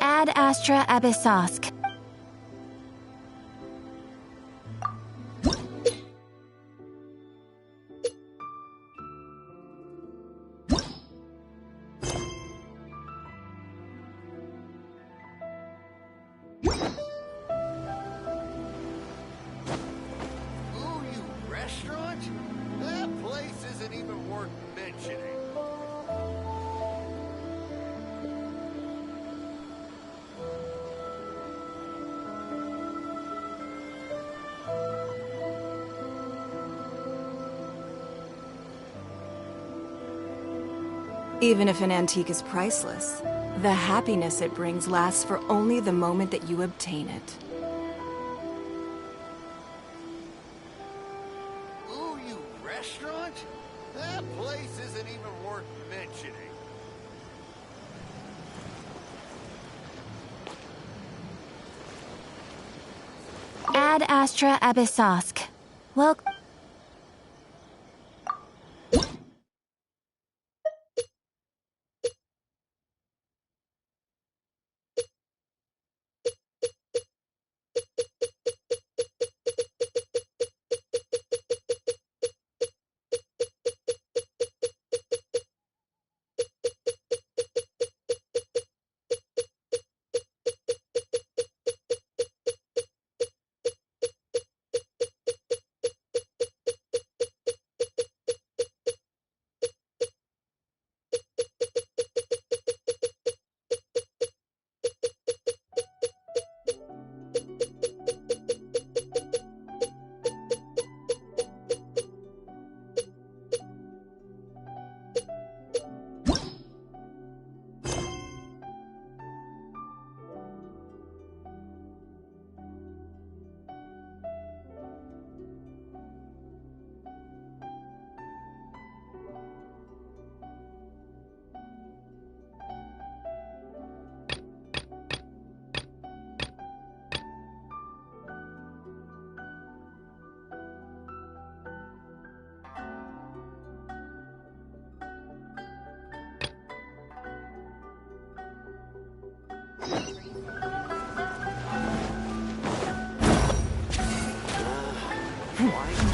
Ad Astra Abyssosk. Even if an antique is priceless, the happiness it brings lasts for only the moment that you obtain it. Ooh, you restaurant? That place isn't even worth mentioning. Ad Astra Abyssosk. Well.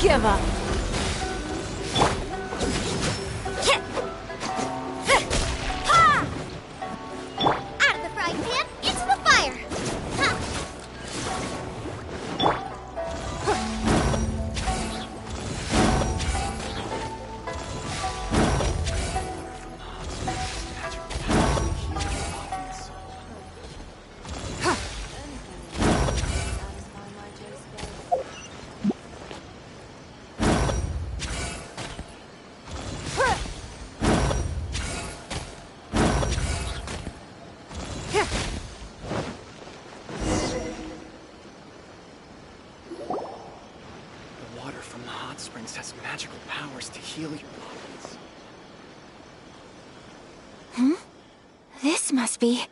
Give up! Out of the frying pan, into the fire! hot springs has magical powers to heal your bodies. This must be...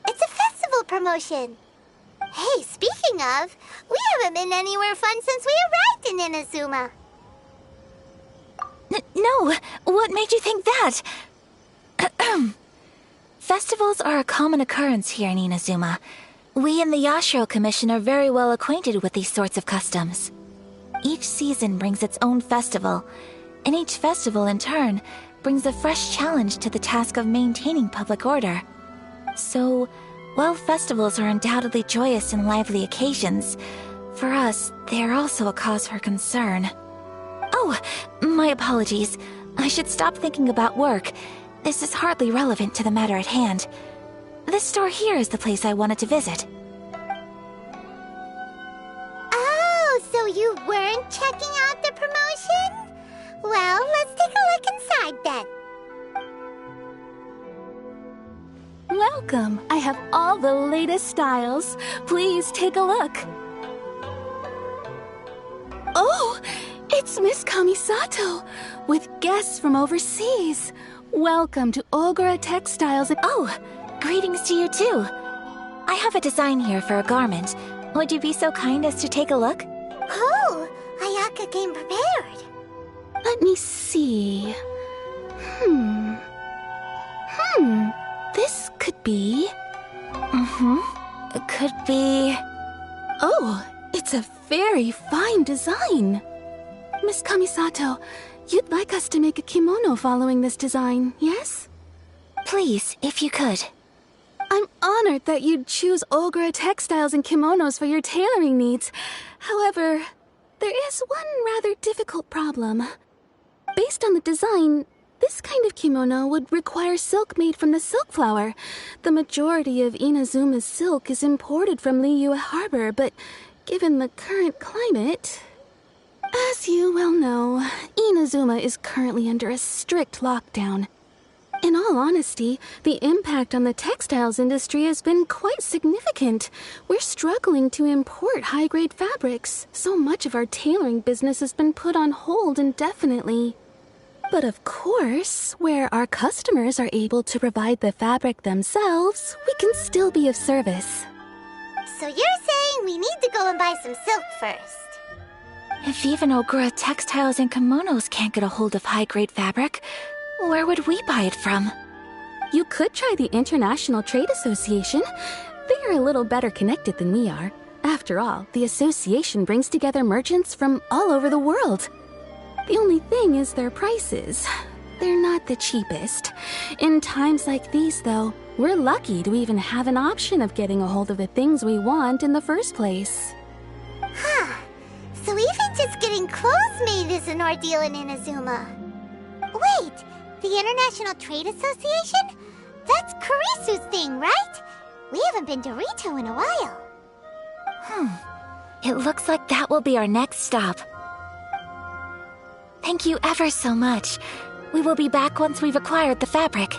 It's a festival promotion. Hey, speaking of, we haven't been anywhere fun since we arrived in Inazuma. No, what made you think that? Festivals are a common occurrence here in Inazuma. We in the Yashiro Commission are very well acquainted with these sorts of customs. Each season brings its own festival, and each festival in turn brings a fresh challenge to the task of maintaining public order. So, while festivals are undoubtedly joyous and lively occasions, for us, they are also a cause for concern. Oh, my apologies. I should stop thinking about work. This is hardly relevant to the matter at hand. This store here is the place I wanted to visit. Oh, so you weren't checking out the promotion? Well, let's take a look inside then. Welcome. I have all the latest styles. Please take a look. Oh, it's Miss Kamisato with guests from overseas. Welcome to Ogura Textiles. Oh, greetings to you too. I have a design here for a garment. Would you be so kind as to take a look? Oh, Ayaka came prepared. Let me see. This could be... It could be... Oh, it's a very fine design. Miss Kamisato, you'd like us to make a kimono following this design, yes? Please, if you could. I'm honored that you'd choose Ogura textiles and kimonos for your tailoring needs. However, there is one rather difficult problem. Based on the design, this kind of kimono would require silk made from the silk flower. The majority of Inazuma's silk is imported from Liyue Harbor, but given the current climate... As you well know, Inazuma is currently under a strict lockdown. In all honesty, the impact on the textiles industry has been quite significant. We're struggling to import high-grade fabrics. So much of our tailoring business has been put on hold indefinitely. But of course, where our customers are able to provide the fabric themselves, we can still be of service. So you're saying we need to go and buy some silk first? If even Ogura textiles and kimonos can't get a hold of high-grade fabric, where would we buy it from? You could try the International Trade Association. They are a little better connected than we are. After all, the association brings together merchants from all over the world. The only thing is their prices. They're not the cheapest. In times like these, though, we're lucky to even have an option of getting a hold of the things we want in the first place. Huh. So even just getting clothes made is an ordeal in Inazuma. Wait, the International Trade Association? That's Kurisu's thing, right? We haven't been to Rito in a while. It looks like that will be our next stop. Thank you ever so much. We will be back once we've acquired the fabric.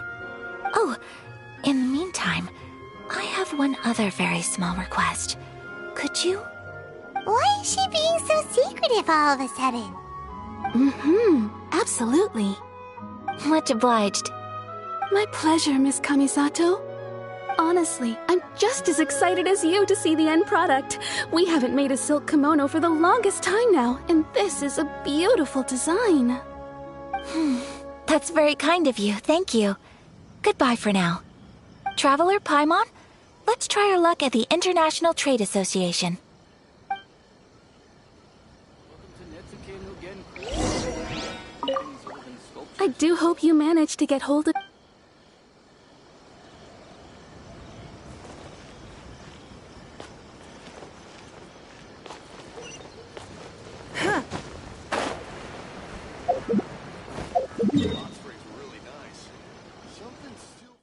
Oh, in the meantime, I have one other very small request. Could you? Why is she being so secretive all of a sudden? Absolutely. Much obliged. My pleasure, Miss Kamisato. Honestly, I'm just as excited as you to see the end product. We haven't made a silk kimono for the longest time now, and this is a beautiful design. That's very kind of you, thank you. Goodbye for now. Traveler Paimon, let's try our luck at the International Trade Association. I do hope you managed to get hold of... Hot springs were really nice. Something still...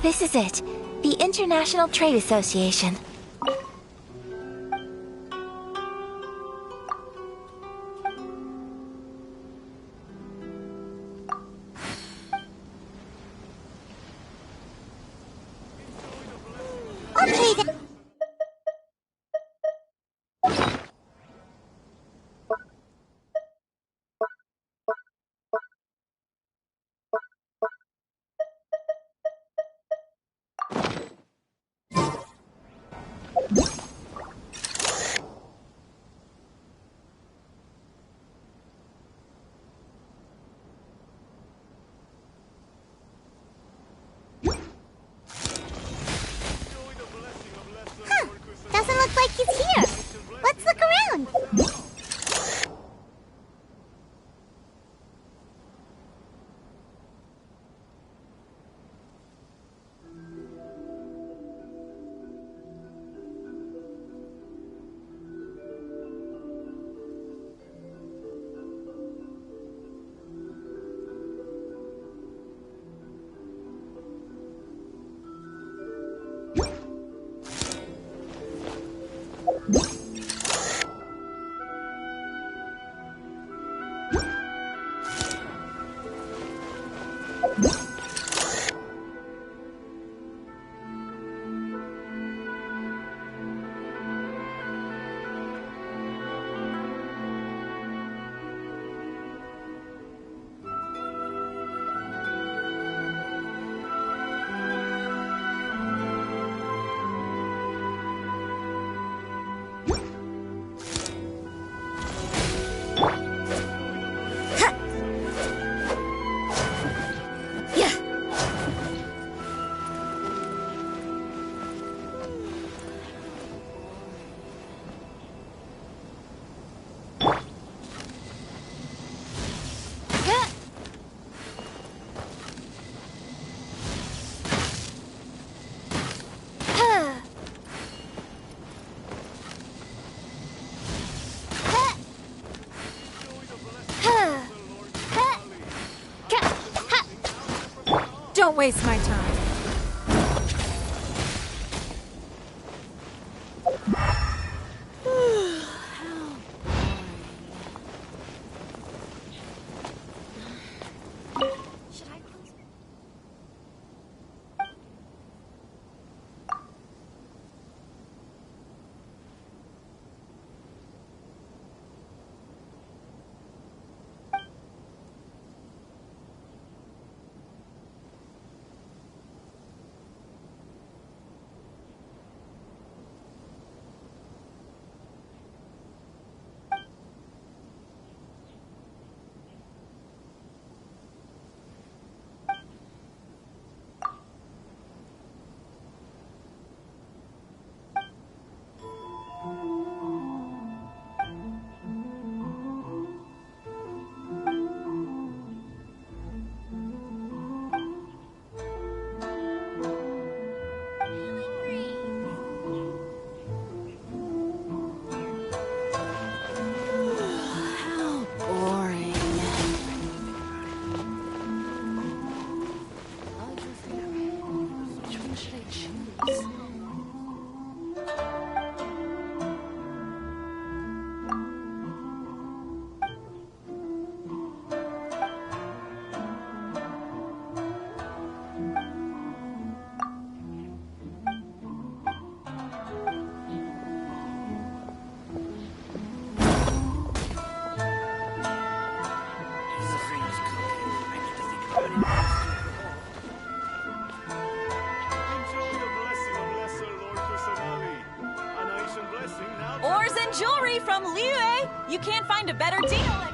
This is it. The International Trade Association. Okay then. Doesn't look like he's here. Let's look around. Don't waste my time. Ores and jewelry from Liu. You can't find a better deal anywhere.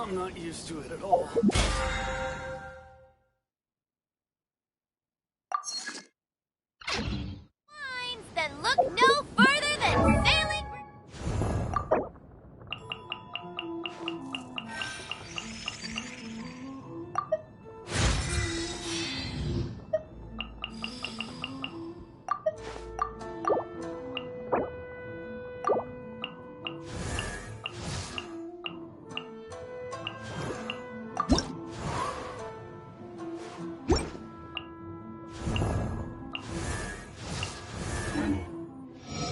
I'm not used to it at all. Lines that look no further than sailing.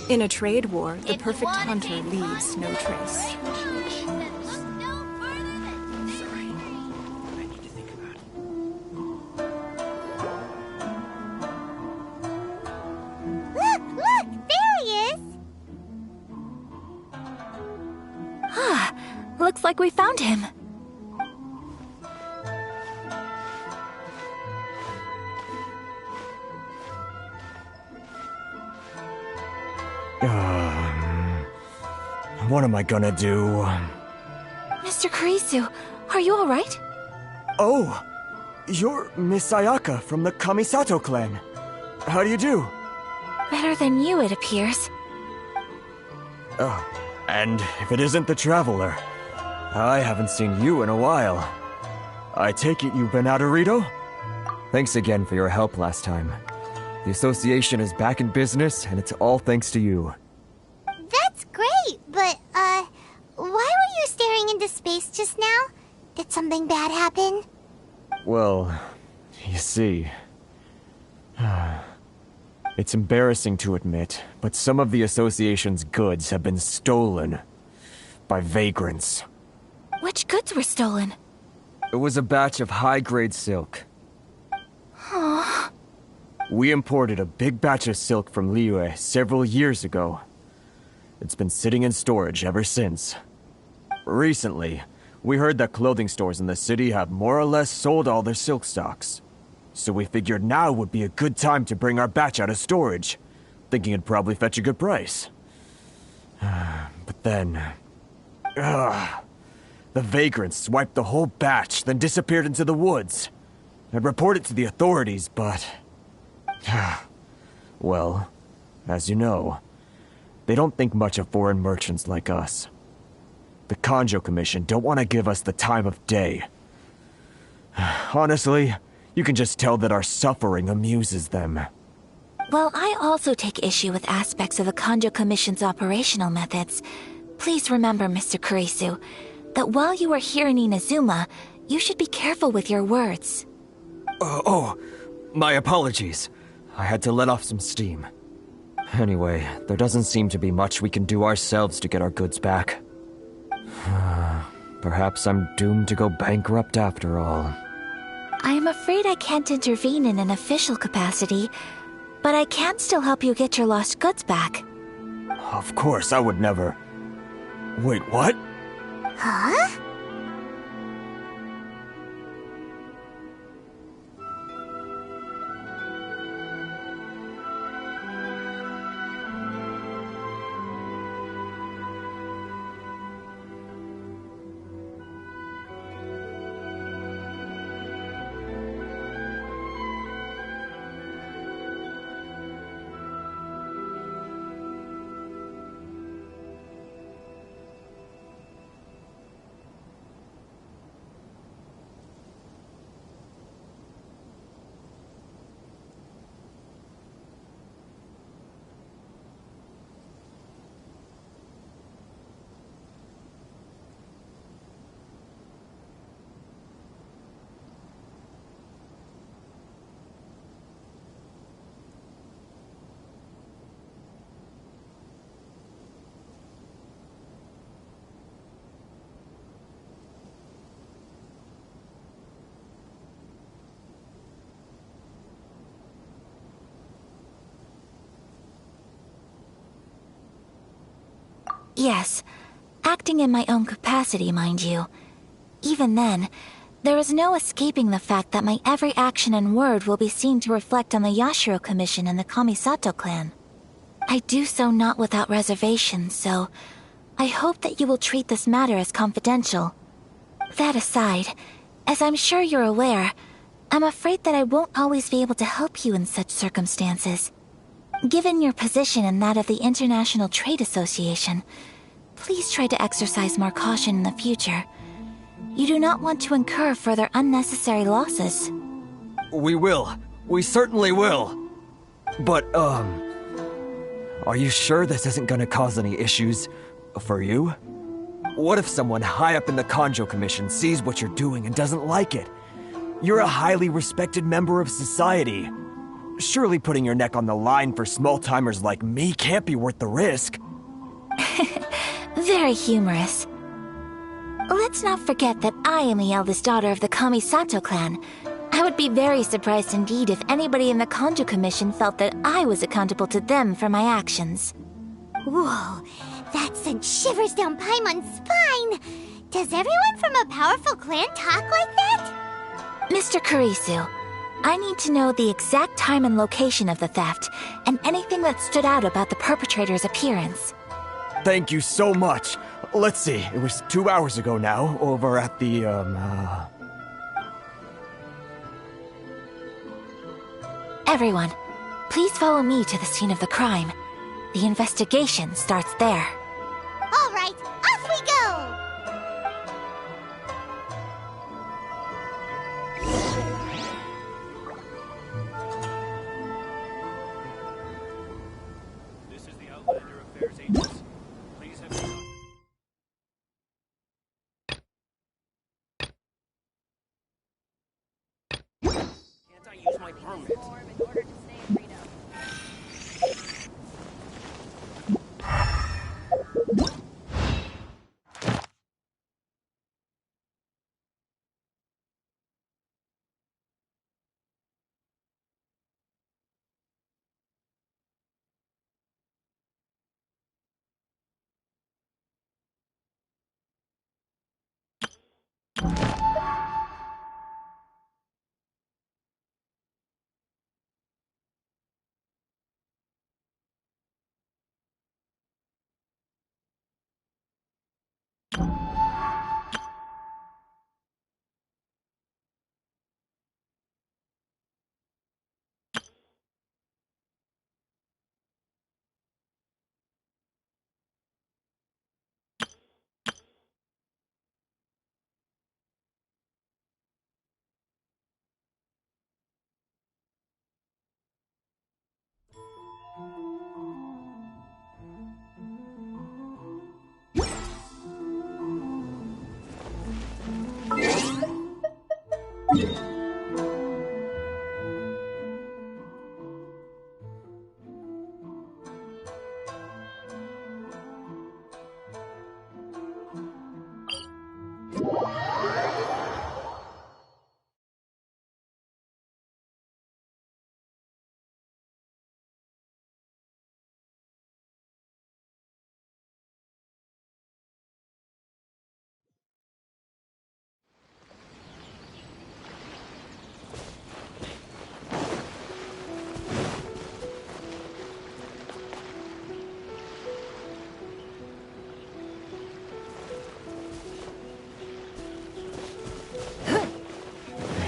In a trade war, the If you perfect wanna hunter take leaves no trace. lines that look no further than Sorry. I need to think about it. Look! There he is! Looks like we found him. What am I gonna do? Mr. Kurisu, are you alright? Oh! You're Miss Sayaka from the Kamisato clan. How do you do? Better than you, it appears. Oh, and if it isn't the Traveler, I haven't seen you in a while. I take it you've been out of Rito? Thanks again for your help last time. The association is back in business, and it's all thanks to you. That's great, but, why were you staring into space just now? Did something bad happen? Well, you see... It's embarrassing to admit, but some of the association's goods have been stolen by vagrants. Which goods were stolen? It was a batch of high-grade silk. We imported a big batch of silk from Liyue several years ago. It's been sitting in storage ever since. Recently, we heard that clothing stores in the city have more or less sold all their silk stocks. So we figured now would be a good time to bring our batch out of storage, thinking it'd probably fetch a good price. But then... the vagrants swiped the whole batch, then disappeared into the woods. I'd report it to the authorities, but... well, as you know, they don't think much of foreign merchants like us. The Kanjo Commission don't want to give us the time of day. Honestly, you can just tell that our suffering amuses them. While I also take issue with aspects of the Kanjo Commission's operational methods, please remember, Mr. Kurisu, that while you are here in Inazuma, you should be careful with your words. My apologies. I had to let off some steam. Anyway, there doesn't seem to be much we can do ourselves to get our goods back. Perhaps I'm doomed to go bankrupt after all. I am afraid I can't intervene in an official capacity, but I can still help you get your lost goods back. Of course, I would never... Wait, what? Huh? Yes, acting in my own capacity, mind you. Even then, there is no escaping the fact that my every action and word will be seen to reflect on the Yashiro Commission and the Kamisato clan. I do so not without reservation, so I hope that you will treat this matter as confidential. That aside, as I'm sure you're aware, I'm afraid that I won't always be able to help you in such circumstances. Given your position and that of the International Trade Association, please try to exercise more caution in the future. You do not want to incur further unnecessary losses. We will. We certainly will. But, are you sure this isn't gonna cause any issues for you? What if someone high up in the Conjo Commission sees what you're doing and doesn't like it? You're a highly respected member of society. Surely putting your neck on the line for small-timers like me can't be worth the risk. Very humorous. Let's not forget that I am the eldest daughter of the Kamisato clan. I would be very surprised indeed if anybody in the Conjo Commission felt that I was accountable to them for my actions. Whoa, that sent shivers down Paimon's spine. Does everyone from a powerful clan talk like that? Mr. Kurisu, I need to know the exact time and location of the theft, and anything that stood out about the perpetrator's appearance. Thank you so much. Let's see, it was 2 hours ago now, over at the, Everyone, please follow me to the scene of the crime. The investigation starts there. All right, off we go! This is the Outlander Affairs Agency. Please have your... Can't I use my permit?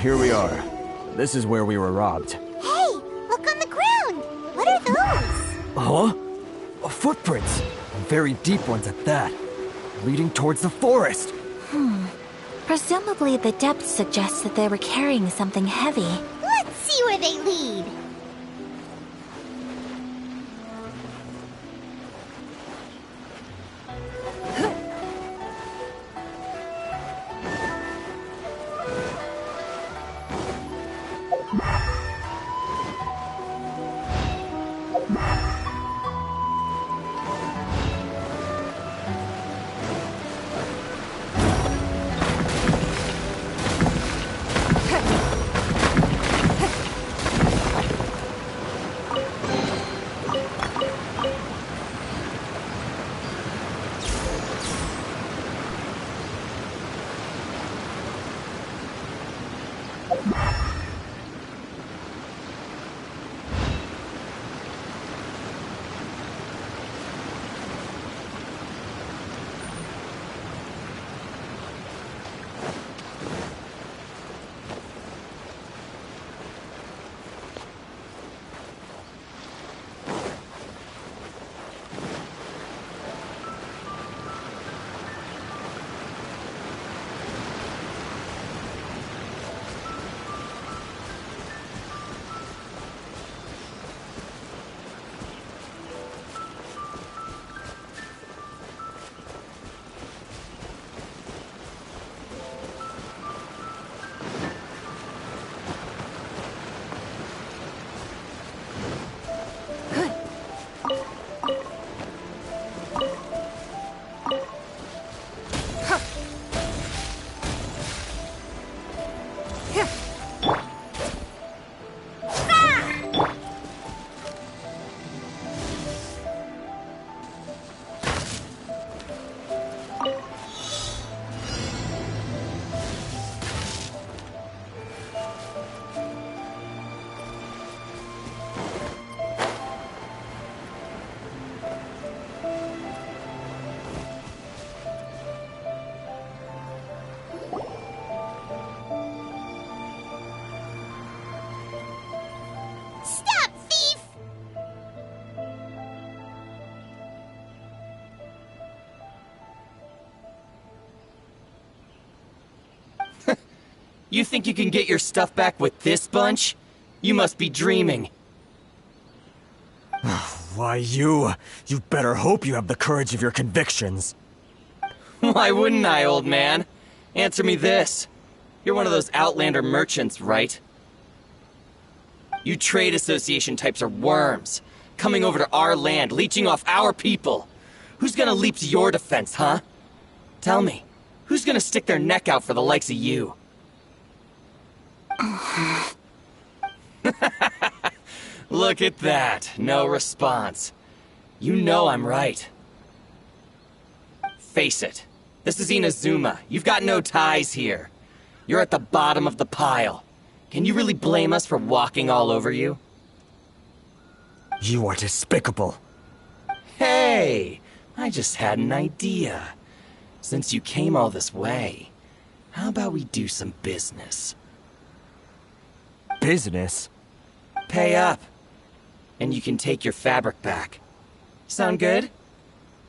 here we are. This is where we were robbed. Hey, look on the ground! What are those? Huh? Footprints. Very deep ones at that. Leading towards the forest. Presumably the depth suggests that they were carrying something heavy. Let's see where they lead. You think you can get your stuff back with this bunch? You must be dreaming. Why, you better hope you have the courage of your convictions. Why wouldn't I, old man? Answer me this. You're one of those Outlander merchants, right? You trade association types are worms, coming over to our land, leeching off our people. Who's gonna leap to your defense, huh? Tell me, who's gonna stick their neck out for the likes of you? Look at that, no response. You know I'm right. Face it, this is Inazuma. You've got no ties here. You're at the bottom of the pile. Can you really blame us for walking all over you? You are despicable. Hey, I just had an idea. Since you came all this way, how about we do some business? Business? Pay up, and you can take your fabric back. Sound good?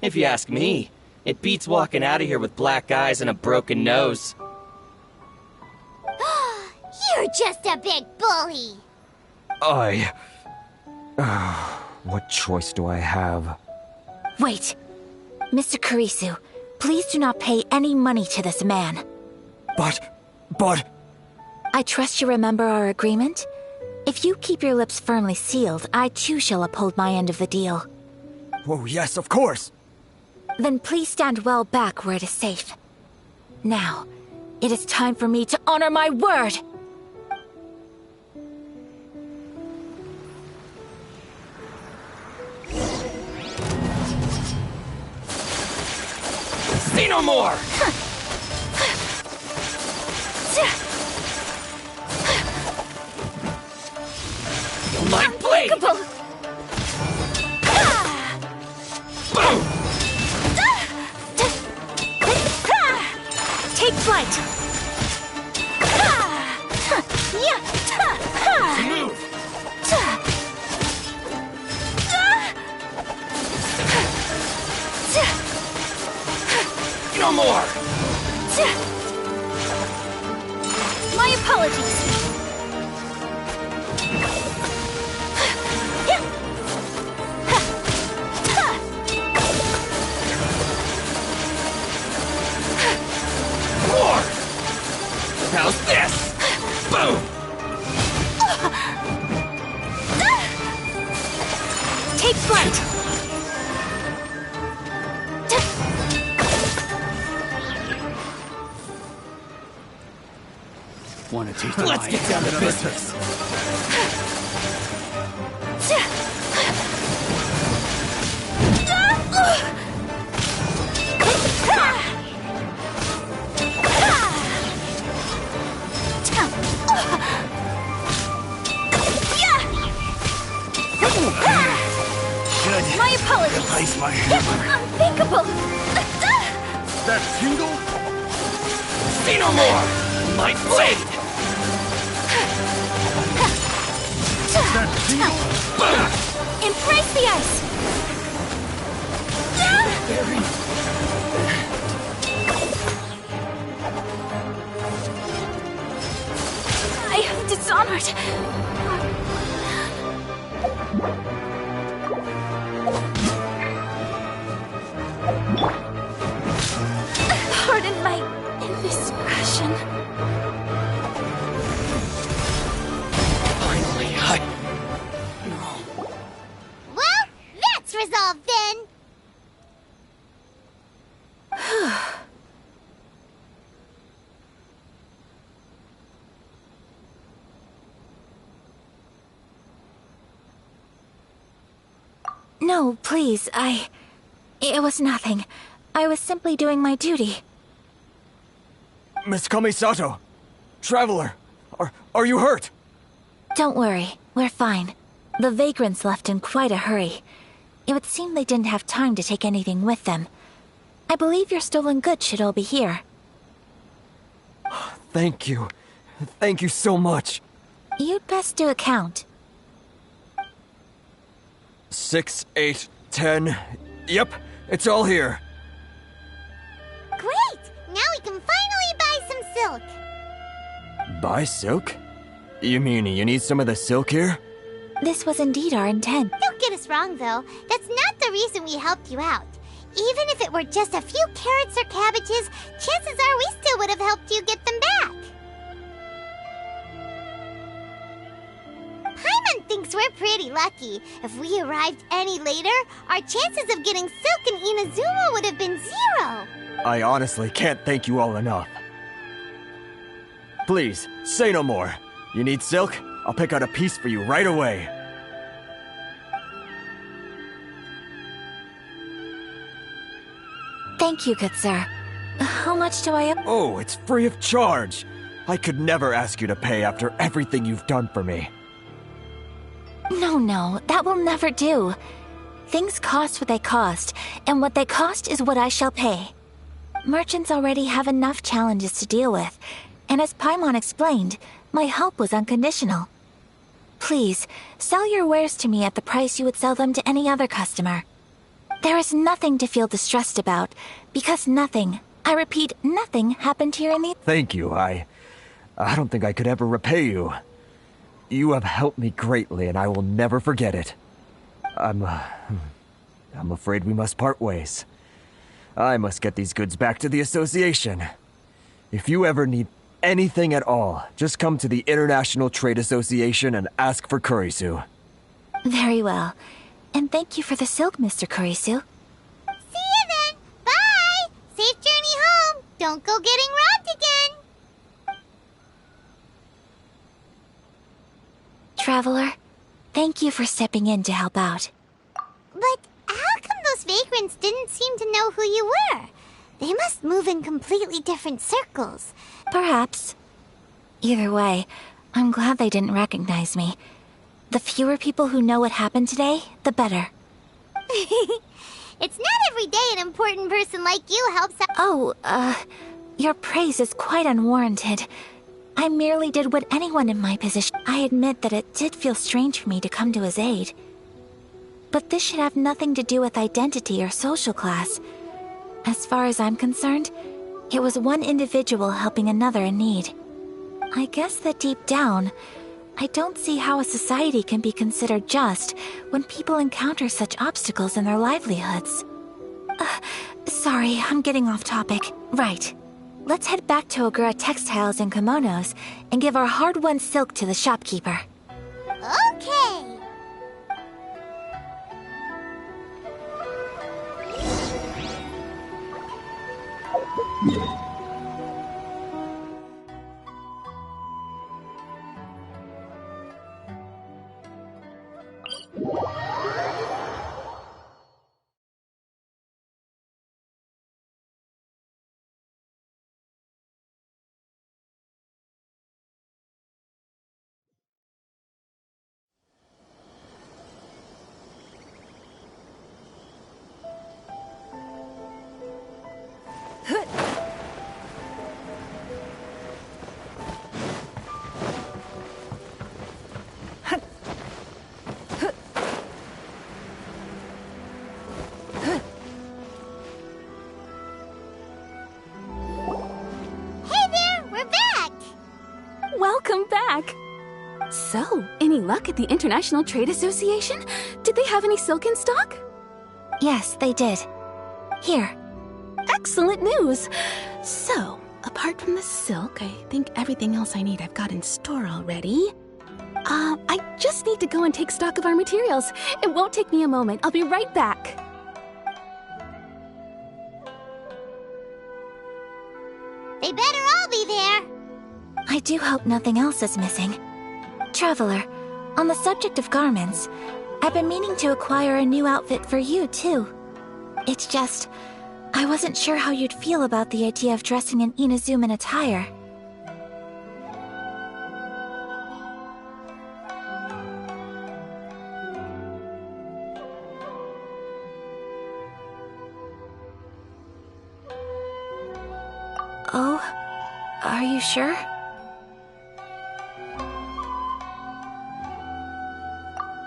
If you ask me, it beats walking out of here with black eyes and a broken nose. You're just a big bully! What choice do I have? Wait. Mr. Kurisu, please do not pay any money to this man. But... I trust you remember our agreement? If you keep your lips firmly sealed, I too shall uphold my end of the deal. Oh, yes, of course. Then please stand well back where it is safe. Now, it is time for me to honor my word! Say no more! My blade! Unbreakable! Boom! Take flight! Move! No more! My apologies! More! How's this? Boom! Take flight! Want to taste Let's get down to business. Good. My apologies! Ice my hammer. Unthinkable! That tingle? Say no more! My blade! That tingle? Embrace the ice! I have dishonored. Pardon my indiscretion. Finally, Well, that's resolved then! No, please, It was nothing. I was simply doing my duty. Miss Kamisato! Traveler! Are you hurt? Don't worry, we're fine. The vagrants left in quite a hurry. It would seem they didn't have time to take anything with them. I believe your stolen goods should all be here. Thank you. Thank you so much. You'd best do a count. 6, 8, 10. Yep, it's all here. Great! Now we can finally buy some silk! Buy silk? You mean you need some of the silk here? This was indeed our intent. Don't get us wrong, though. That's not the reason we helped you out. Even if it were just a few carrots or cabbages, chances are we still would have helped you get them back. Paimon thinks we're pretty lucky. If we arrived any later, our chances of getting silk in Inazuma would have been 0. I honestly can't thank you all enough. Please, say no more. You need silk? I'll pick out a piece for you right away. Thank you, good sir. How much do I owe? Oh, it's free of charge. I could never ask you to pay after everything you've done for me. No, that will never do. Things cost what they cost, and what they cost is what I shall pay. Merchants already have enough challenges to deal with, and as Paimon explained, my help was unconditional. Please, sell your wares to me at the price you would sell them to any other customer. There is nothing to feel distressed about, because nothing, I repeat, nothing happened here in the— Thank you, I don't think I could ever repay you. You have helped me greatly, and I will never forget it. I'm afraid we must part ways. I must get these goods back to the association. If you ever need anything at all, just come to the International Trade Association and ask for Kurisu. Very well. And thank you for the silk, Mr. Kurisu. See you then! Bye! Safe journey home! Don't go getting robbed again! Traveler, thank you for stepping in to help out. But how come those vagrants didn't seem to know who you were? They must move in completely different circles. Perhaps. Either way, I'm glad they didn't recognize me. The fewer people who know what happened today, the better. It's not every day an important person like you helps out. Oh, your praise is quite unwarranted. I merely did what anyone in my position— I admit that it did feel strange for me to come to his aid. But this should have nothing to do with identity or social class. As far as I'm concerned, it was one individual helping another in need. I guess that deep down, I don't see how a society can be considered just when people encounter such obstacles in their livelihoods. Sorry, I'm getting off topic. Right. Let's head back to Ogura Textiles and Kimonos and give our hard-won silk to the shopkeeper. Okay! Welcome back! So, any luck at the International Trade Association? Did they have any silk in stock? Yes, they did. Here. Excellent news! So, apart from the silk, I think everything else I need I've got in store already. I just need to go and take stock of our materials. It won't take me a moment. I'll be right back. They better all be there. I do hope nothing else is missing. Traveler, on the subject of garments, I've been meaning to acquire a new outfit for you, too. It's just, I wasn't sure how you'd feel about the idea of dressing in Inazuman attire. Oh, are you sure?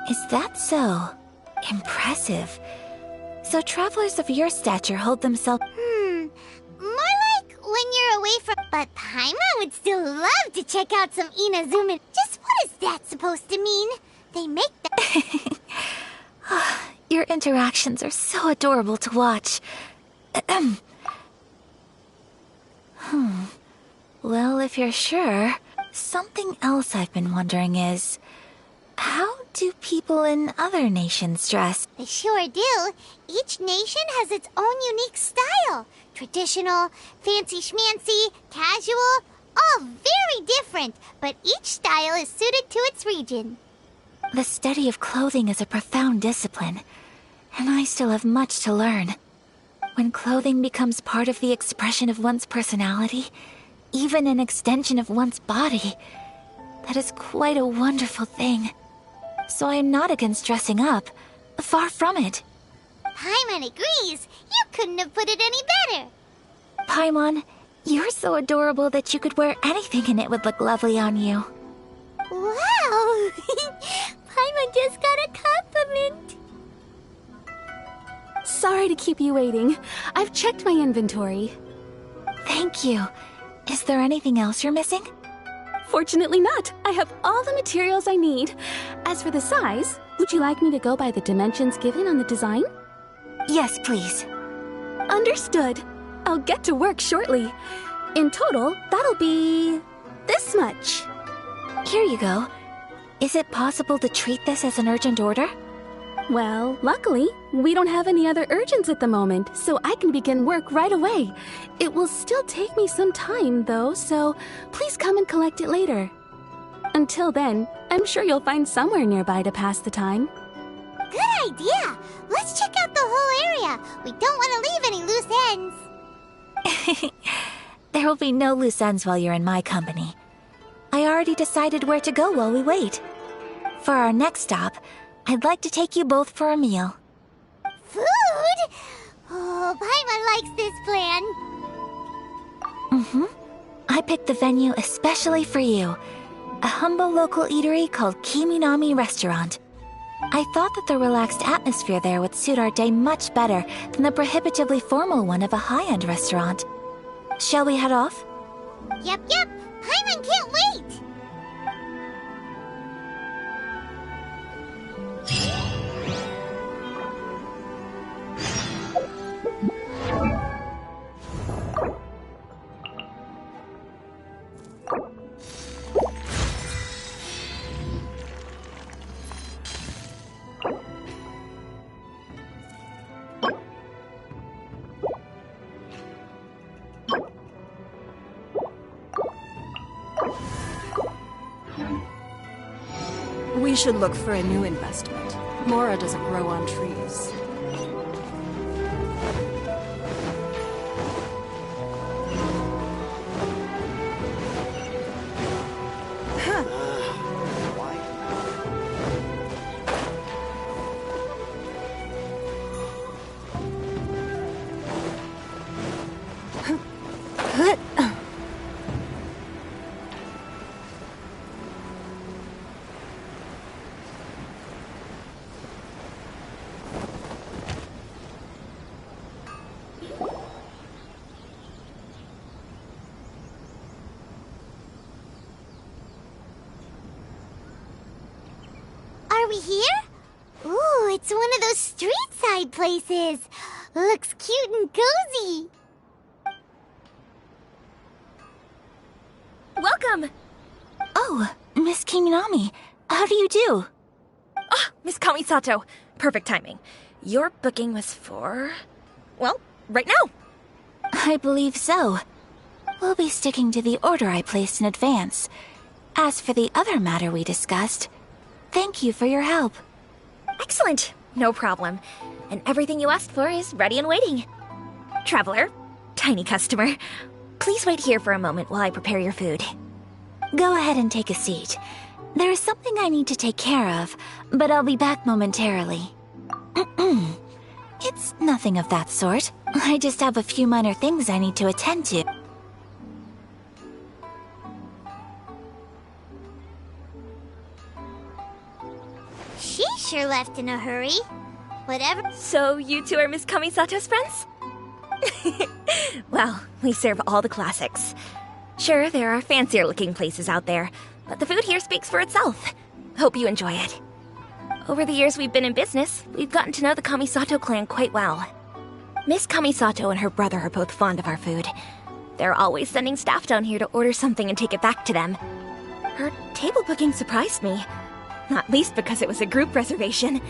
Is that so? Impressive. So travelers of your stature hold themselves— More like when you're away from— But Paimon would still love to check out some Inazuma. Just what is that supposed to mean? They make that. Your interactions are so adorable to watch. Well, if you're sure, something else I've been wondering is, how do people in other nations dress? They sure do. Each nation has its own unique style. Traditional, fancy schmancy, casual, all very different, but each style is suited to its region. The study of clothing is a profound discipline, and I still have much to learn. When clothing becomes part of the expression of one's personality, even an extension of one's body, that is quite a wonderful thing. So I am not against dressing up. Far from it. Paimon agrees. You couldn't have put it any better. Paimon, you're so adorable that you could wear anything and it would look lovely on you. Wow! Paimon just got a compliment. Sorry to keep you waiting. I've checked my inventory. Thank you. Is there anything else you're missing? Fortunately not. I have all the materials I need. As for the size, would you like me to go by the dimensions given on the design? Yes, please. Understood. I'll get to work shortly. In total, that'll be this much. Here you go. Is it possible to treat this as an urgent order? Well, luckily, we don't have any other urgents at the moment, so I can begin work right away. It will still take me some time, though, so please come and collect it later. Until then, I'm sure you'll find somewhere nearby to pass the time. Good idea! Let's check out the whole area. We don't want to leave any loose ends. There will be no loose ends while you're in my company. I already decided where to go while we wait. For our next stop, I'd like to take you both for a meal. Food? Oh, Paimon likes this plan. I picked the venue especially for you. A humble local eatery called Kiminami Restaurant. I thought that the relaxed atmosphere there would suit our day much better than the prohibitively formal one of a high-end restaurant. Shall we head off? Yep. Paimon can't wait! We should look for a new investment. Mora doesn't grow on trees. Are we here? Ooh, it's one of those street-side places. Looks cute and cozy. Welcome! Oh, Miss Kiminami, how do you do? Ah, Miss Kamisato. Perfect timing. Your booking was for... well, right now. I believe so. We'll be sticking to the order I placed in advance. As for the other matter we discussed, thank you for your help. Excellent. No problem. And everything you asked for is ready and waiting. Traveler, tiny customer, please wait here for a moment while I prepare your food. Go ahead and take a seat. There is something I need to take care of, but I'll be back momentarily. It's nothing of that sort. I just have a few minor things I need to attend to. She sure left in a hurry. Whatever. So you two are Miss Kamisato's friends? Well, we serve all the classics. Sure, there are fancier looking places out there, but the food here speaks for itself. Hope you enjoy it. Over the years we've been in business, we've gotten to know the Kamisato clan quite well. Miss Kamisato and her brother are both fond of our food. They're always sending staff down here to order something and take it back to them. Her table booking surprised me, not least because it was a group reservation.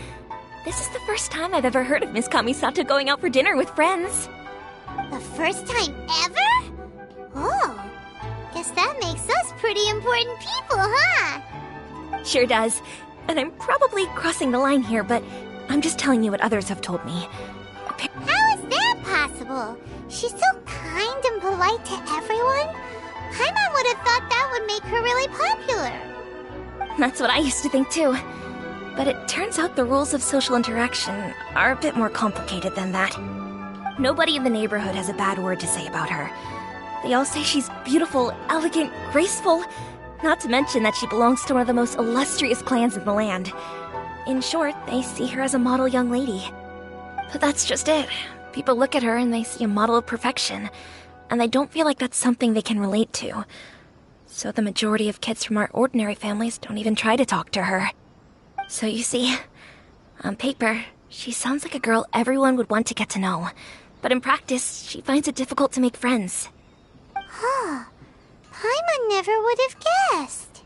This is the first time I've ever heard of Miss Kamisato going out for dinner with friends. The first time ever? Oh, guess that makes us pretty important people, huh? Sure does. And I'm probably crossing the line here, but I'm just telling you what others have told me. How is that possible? She's so kind and polite to everyone. Paimon would have thought that would make her really popular. That's what I used to think too. But it turns out the rules of social interaction are a bit more complicated than that. Nobody in the neighborhood has a bad word to say about her. They all say she's beautiful, elegant, graceful, not to mention that she belongs to one of the most illustrious clans in the land. In short, they see her as a model young lady. But that's just it. People look at her and they see a model of perfection, and they don't feel like that's something they can relate to. So the majority of kids from our ordinary families don't even try to talk to her. So you see, on paper, she sounds like a girl everyone would want to get to know. But in practice, she finds it difficult to make friends. Huh. Paimon never would have guessed.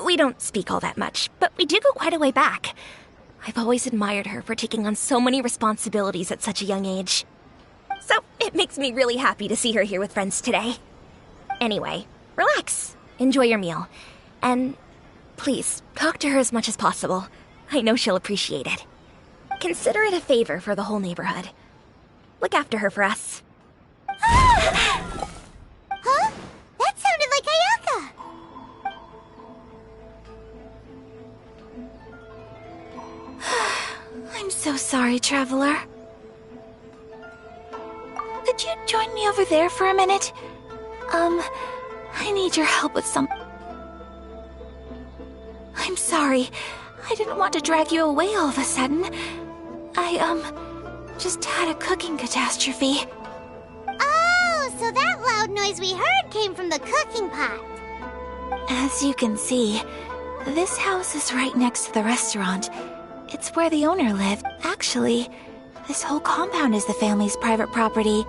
We don't speak all that much, but we do go quite a way back. I've always admired her for taking on so many responsibilities at such a young age. So it makes me really happy to see her here with friends today. Anyway, relax, enjoy your meal, and please, talk to her as much as possible. I know she'll appreciate it. Consider it a favor for the whole neighborhood. Look after her for us. Huh? That sounded like Ayaka! I'm so sorry, Traveler. Could you join me over there for a minute? I need your help with some... I'm sorry. I didn't want to drag you away all of a sudden. I, just had a cooking catastrophe. Oh, so that loud noise we heard came from the cooking pot. As you can see, this house is right next to the restaurant. It's where the owner lived. Actually, this whole compound is the family's private property.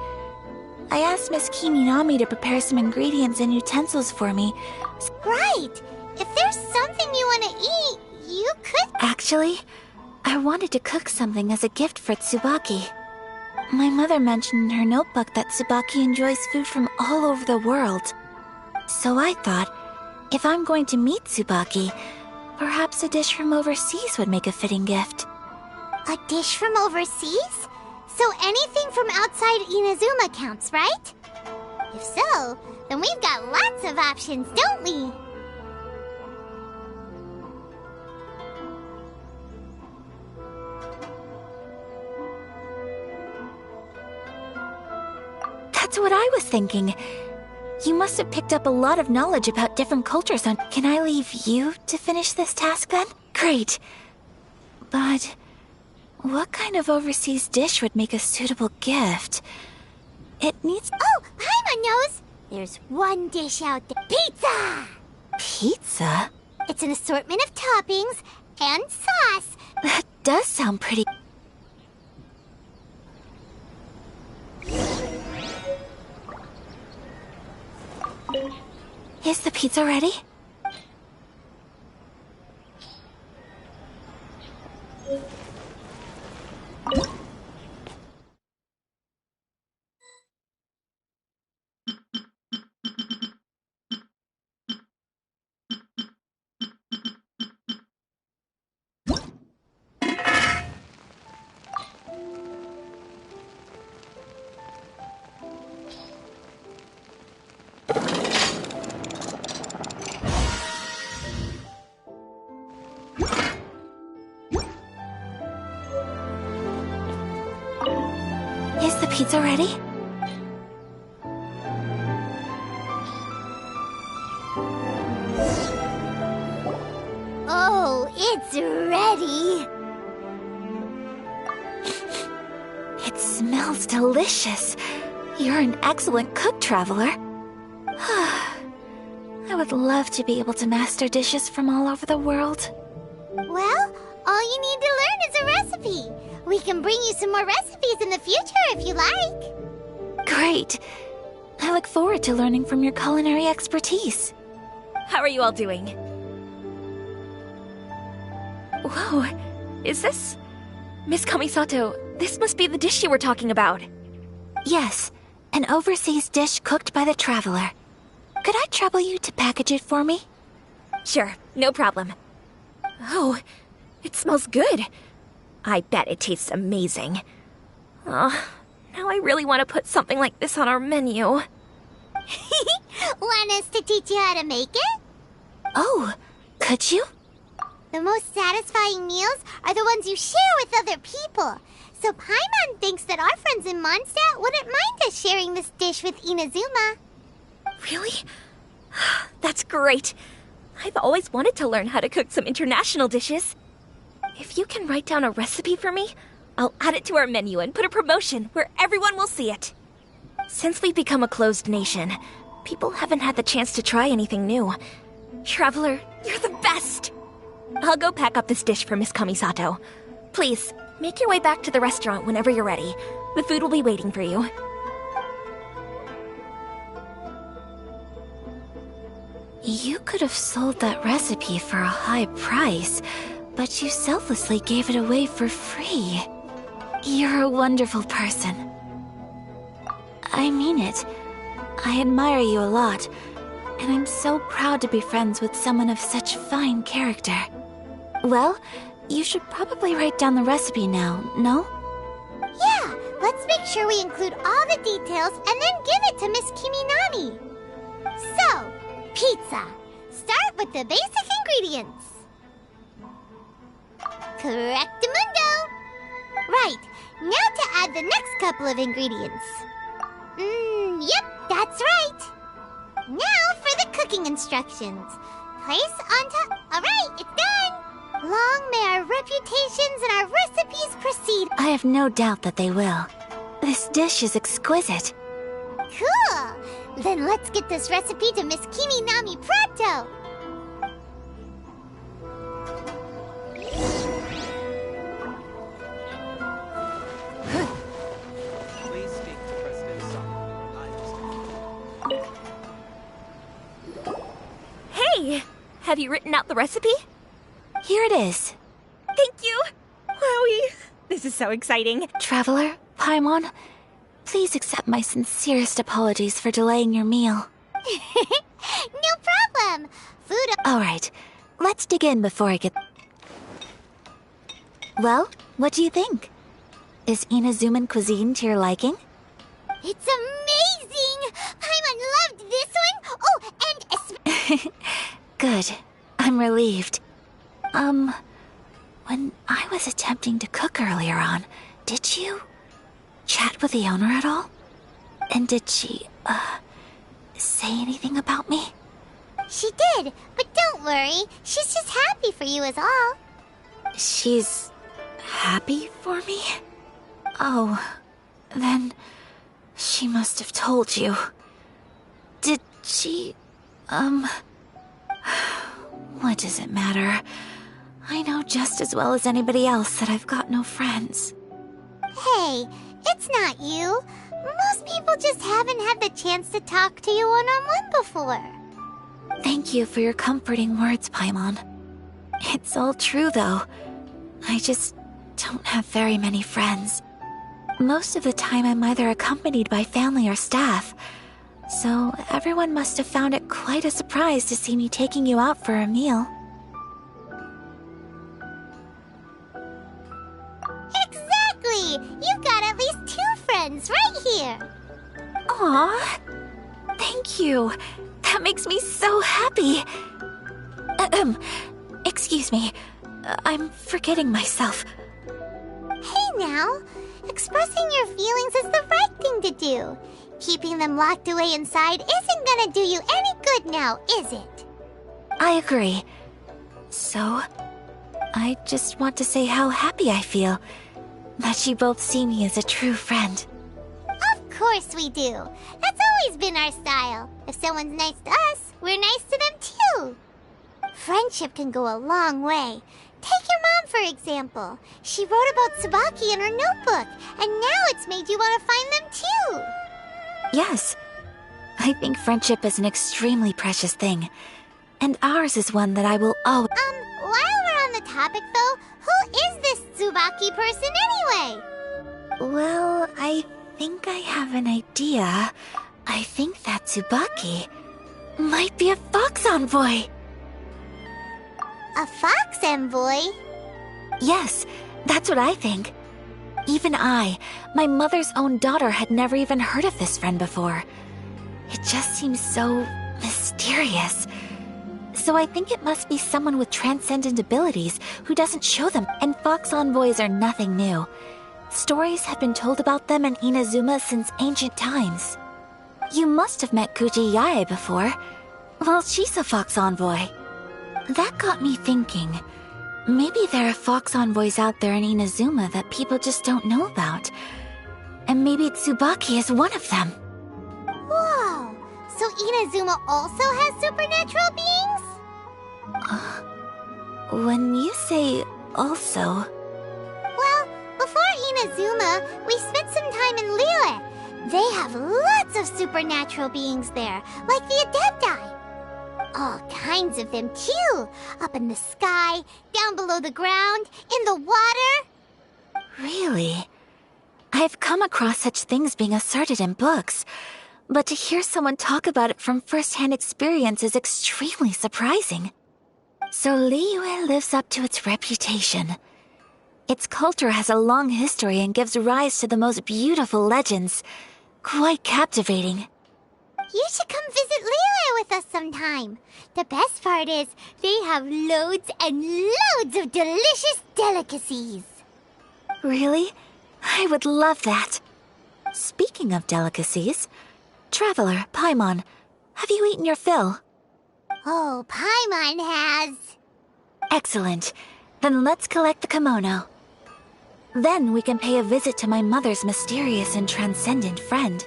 I asked Miss Kiminami to prepare some ingredients and utensils for me. Right! If there's something you want to eat, you could... Actually, I wanted to cook something as a gift for Tsubaki. My mother mentioned in her notebook that Tsubaki enjoys food from all over the world. So I thought, if I'm going to meet Tsubaki, perhaps a dish from overseas would make a fitting gift. A dish from overseas? So anything from outside Inazuma counts, right? If so, then we've got lots of options, don't we? That's what I was thinking. You must have picked up a lot of knowledge about different cultures on... Can I leave you to finish this task then? Great. But... what kind of overseas dish would make a suitable gift? It needs... Oh, Paimon knows! There's one dish out there. Pizza! Pizza? It's an assortment of toppings and sauce. That does sound pretty... Is the pizza ready? Is the pizza ready? Oh, it's ready! It smells delicious. You're an excellent cook, Traveler. I would love to be able to master dishes from all over the world. Well, all you need to learn is a recipe. We can bring you some more recipes in the future if you like. Great. I look forward to learning from your culinary expertise. How are you all doing? Whoa, is this... Miss Kamisato, this must be the dish you were talking about. Yes, an overseas dish cooked by the traveler. Could I trouble you to package it for me? Sure, no problem. Oh, it smells good. I bet it tastes amazing. Oh, now I really want to put something like this on our menu. Want us to teach you how to make it? Oh, could you? The most satisfying meals are the ones you share with other people. So Paimon thinks that our friends in Mondstadt wouldn't mind us sharing this dish with Inazuma. Really? That's great. I've always wanted to learn how to cook some international dishes. If you can write down a recipe for me, I'll add it to our menu and put a promotion where everyone will see it. Since we've become a closed nation, people haven't had the chance to try anything new. Traveler, you're the best! I'll go pack up this dish for Miss Kamisato. Please, make your way back to the restaurant whenever you're ready. The food will be waiting for you. You could have sold that recipe for a high price, but you selflessly gave it away for free. You're a wonderful person. I mean it. I admire you a lot, and I'm so proud to be friends with someone of such fine character. Well, you should probably write down the recipe now, no? Yeah, let's make sure we include all the details and then give it to Miss Kiminami. So, pizza. Start with the basic ingredients. Correctamundo. Right, now to add the next couple of ingredients. Yep, that's right. Now for the cooking instructions. Place on top. Alright, it's done. Long may our reputations and our recipes proceed. I have no doubt that they will. This dish is exquisite. Cool! Then let's get this recipe to Miss Kiminami pronto! Please speak to President Summer. Hey! Have you written out the recipe? Here it is. Thank you! Wowie! This is so exciting. Traveler, Paimon, please accept my sincerest apologies for delaying your meal. No problem! Food... Alright, let's dig in before I get... Well, what do you think? Is Inazuman cuisine to your liking? It's amazing! Paimon loved this one! Oh, and... Good. I'm relieved. When I was attempting to cook earlier on, did you chat with the owner at all? And did she, say anything about me? She did, but don't worry. She's just happy for you is all. She's happy for me? Oh, then she must have told you. Did she, what does it matter? I know just as well as anybody else that I've got no friends. Hey, it's not you. Most people just haven't had the chance to talk to you one-on-one before. Thank you for your comforting words, Paimon. It's all true, though. I just don't have very many friends. Most of the time I'm either accompanied by family or staff, so everyone must have found it quite a surprise to see me taking you out for a meal. Exactly! You've got at least 2 friends right here. Aw, thank you. That makes me so happy. Excuse me. I'm forgetting myself. Hey now, expressing your feelings is the right thing to do. Keeping them locked away inside isn't gonna do you any good now, is it? I agree. So, I just want to say how happy I feel that you both see me as a true friend. Of course we do. That's always been our style. If someone's nice to us, we're nice to them too. Friendship can go a long way. Take your mom, for example. She wrote about Tsubaki in her notebook, and now it's made you want to find them too. Yes. I think friendship is an extremely precious thing. And ours is one that I will always... While we're on the topic though, who is this Tsubaki person anyway? Well, I think I have an idea. I think that Tsubaki might be a fox envoy. A fox envoy? Yes, that's what I think. Even I, my mother's own daughter, had never even heard of this friend before. It just seems so mysterious. So I think it must be someone with transcendent abilities who doesn't show them. And fox envoys are nothing new. Stories have been told about them in Inazuma since ancient times. You must have met Kuji Yae before. Well, she's a fox envoy. That got me thinking. Maybe there are fox envoys out there in Inazuma that people just don't know about. And maybe Tsubaki is one of them. Whoa! So Inazuma also has supernatural beings? When you say also... Well, before Inazuma, we spent some time in Liyue. They have lots of supernatural beings there, like the Adepti. All kinds of them, too. Up in the sky, down below the ground, in the water. Really? I've come across such things being asserted in books, but to hear someone talk about it from first-hand experience is extremely surprising. So Liyue lives up to its reputation. Its culture has a long history and gives rise to the most beautiful legends. Quite captivating. You should come visit Liyue with us sometime. The best part is, they have loads and loads of delicious delicacies. Really? I would love that. Speaking of delicacies, Traveler, Paimon, have you eaten your fill? Oh, Paimon has. Excellent. Then let's collect the kimono. Then we can pay a visit to my mother's mysterious and transcendent friend.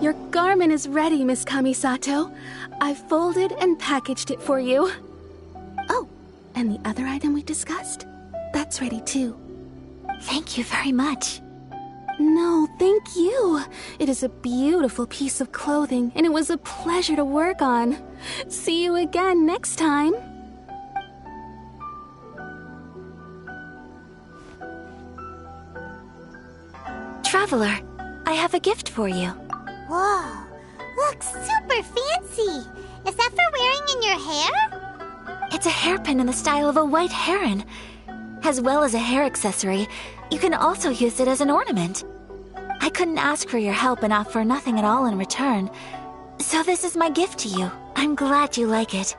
Your garment is ready, Miss Kamisato. I've folded and packaged it for you. Oh, and the other item we discussed? That's ready too. Thank you very much. No, thank you. It is a beautiful piece of clothing, and it was a pleasure to work on. See you again next time. Traveler, I have a gift for you. Whoa, looks super fancy. Is that for wearing in your hair? It's a hairpin in the style of a white heron. As well as a hair accessory, you can also use it as an ornament. I couldn't ask for your help and offer nothing at all in return. So this is my gift to you. I'm glad you like it.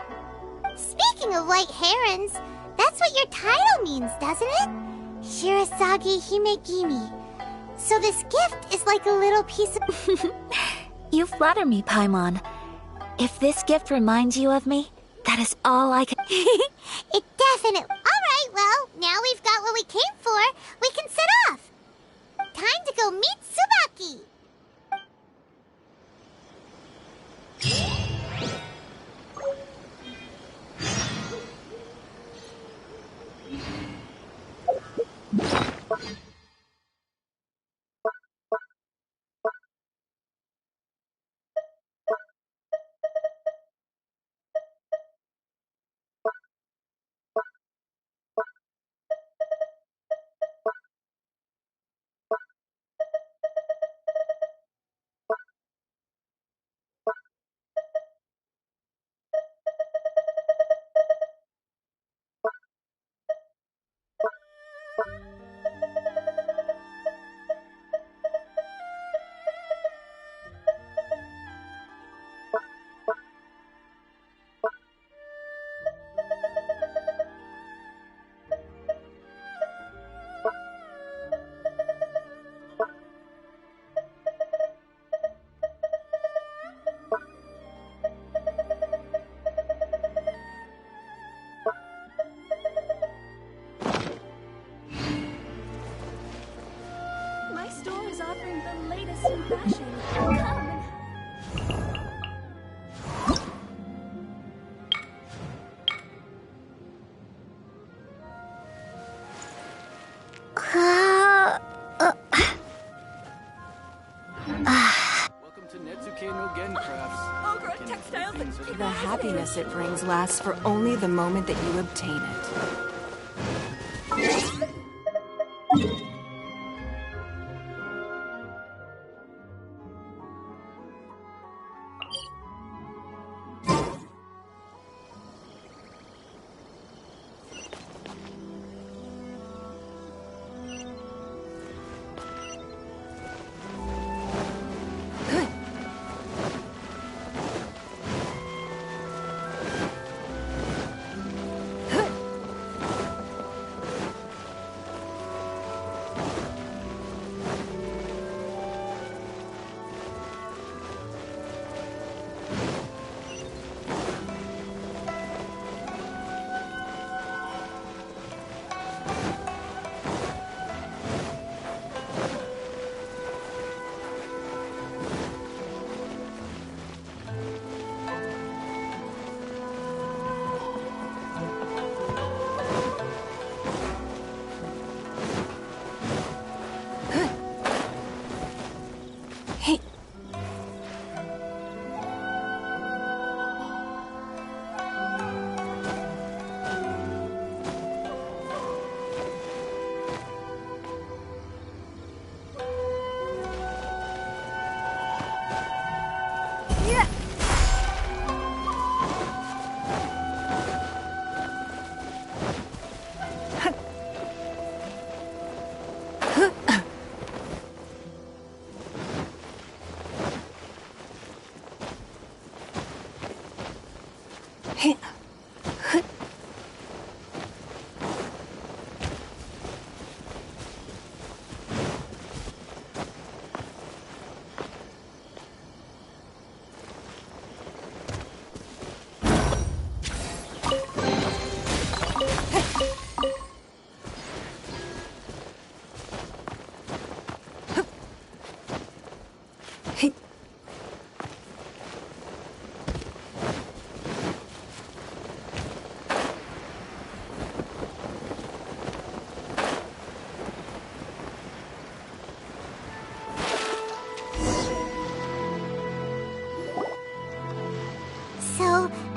Speaking of white herons, that's what your title means, doesn't it? Shirasagi Himegimi. So this gift is like a little piece of... You flatter me, Paimon. If this gift reminds you of me, that is all I can... It definitely... Alright, well, now we've got what we came for. We can set off. Time to go meet Tsubaki. happiness it brings lasts for only the moment that you obtain it.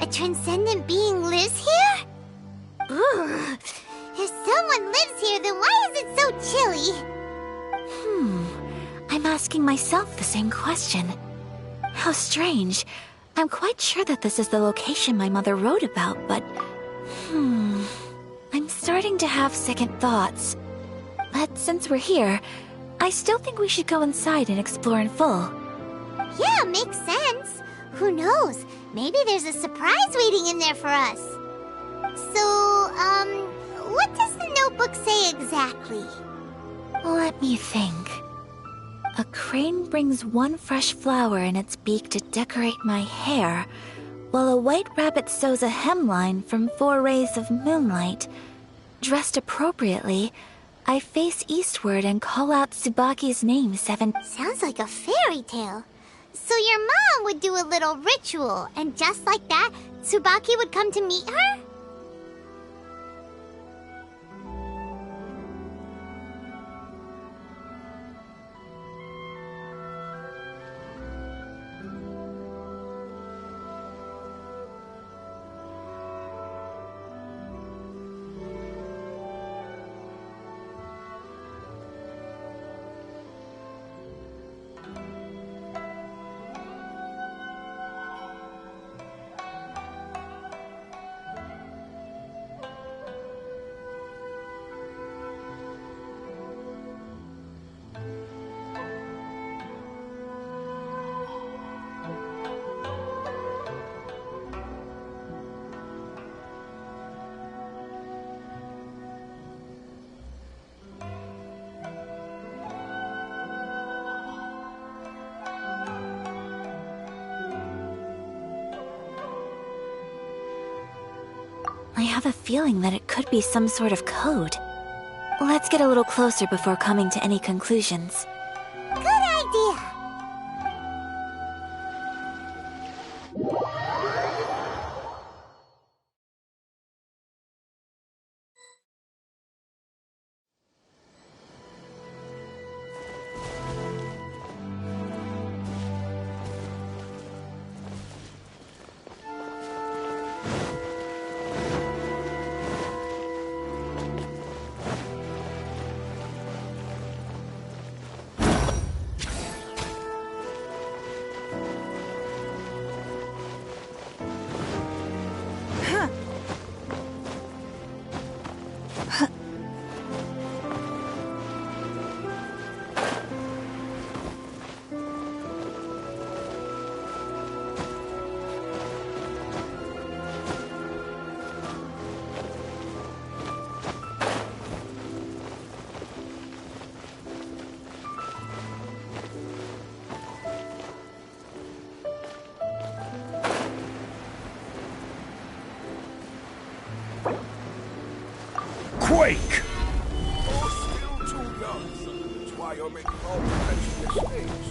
A transcendent being lives here? Ugh. If someone lives here, then why is it so chilly? I'm asking myself the same question. How strange. I'm quite sure that this is the location my mother wrote about, but... I'm starting to have second thoughts. But since we're here, I still think we should go inside and explore in full. Yeah, makes sense. Who knows? Maybe there's a surprise waiting in there for us. So, what does the notebook say exactly? Let me think. A crane brings one fresh flower in its beak to decorate my hair, while a white rabbit sews a hemline from 4 rays of moonlight. Dressed appropriately, I face eastward and call out Tsubaki's name 7... Sounds like a fairy tale. So your mom would do a little ritual, and just like that, Tsubaki would come to meet her? I have a feeling that it could be some sort of code. Let's get a little closer before coming to any conclusions. Good idea! quake! You're still too young. That's why you're making all kinds of mistakes.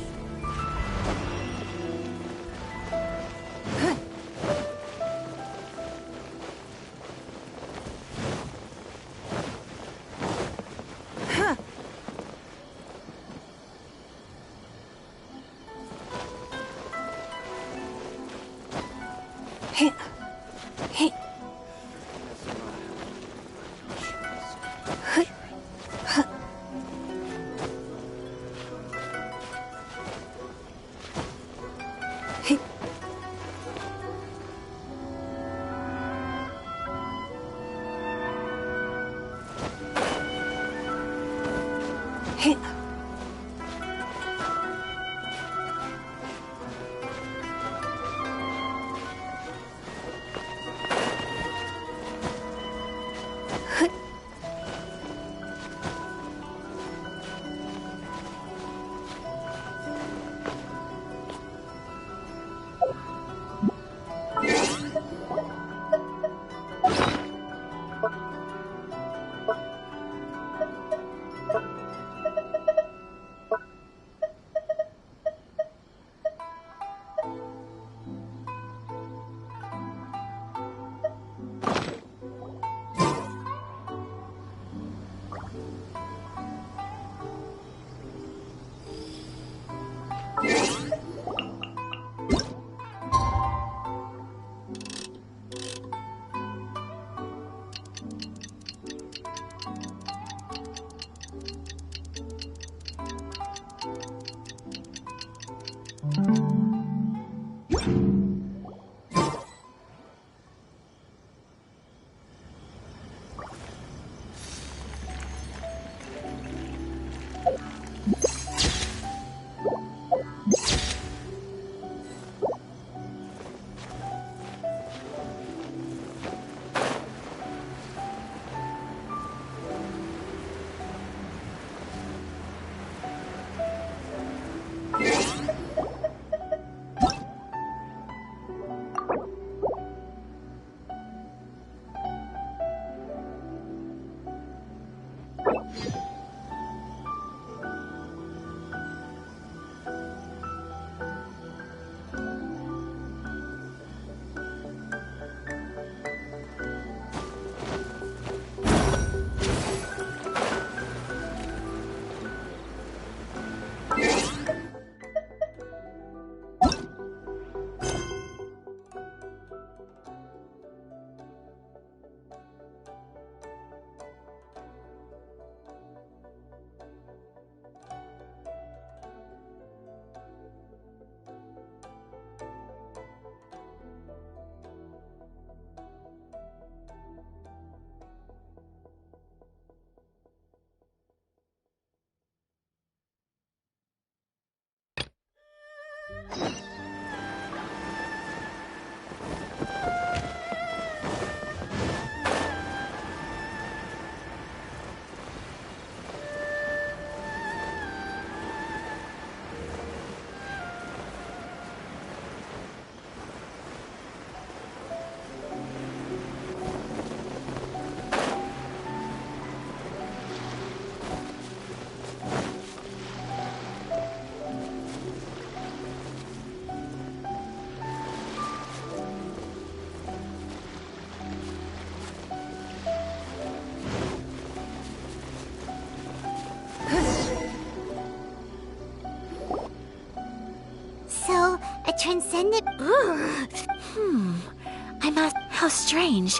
A transcendent... I must... How strange.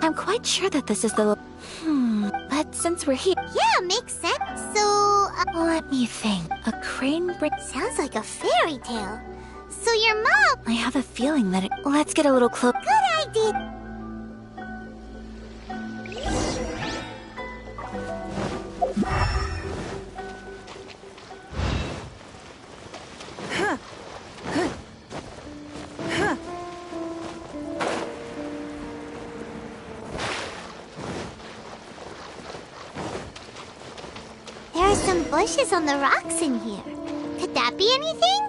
I'm quite sure that this is the... But since we're here... Yeah, makes sense. So, Let me think. A crane bring... sounds like a fairy tale. So your mom... I have a feeling that it... Let's get a little close... Good idea. There are some bushes on the rocks in here. Could that be anything?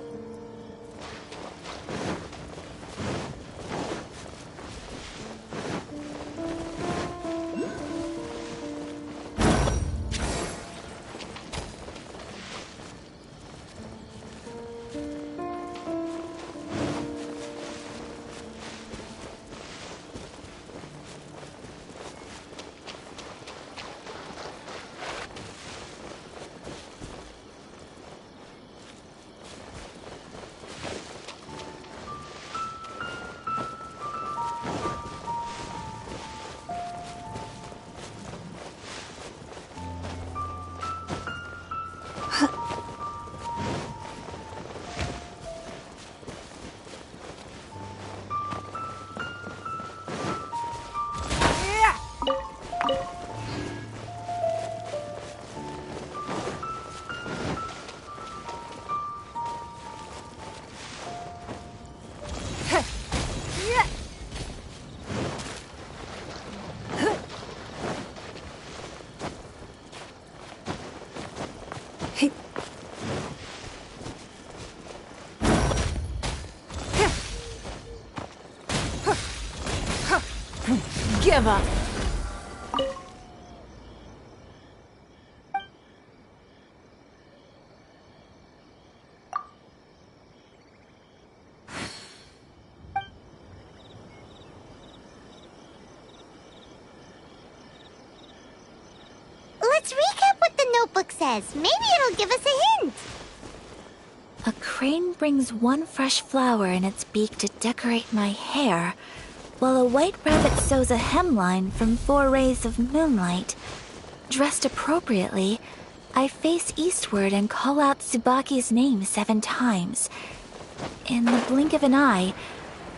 give up. Let's recap what the notebook says. Maybe it'll give us a hint. A crane brings one fresh flower in its beak to decorate my hair, while a white rabbit sews a hemline from 4 rays of moonlight. Dressed appropriately, I face eastward and call out Tsubaki's name 7 times. In the blink of an eye,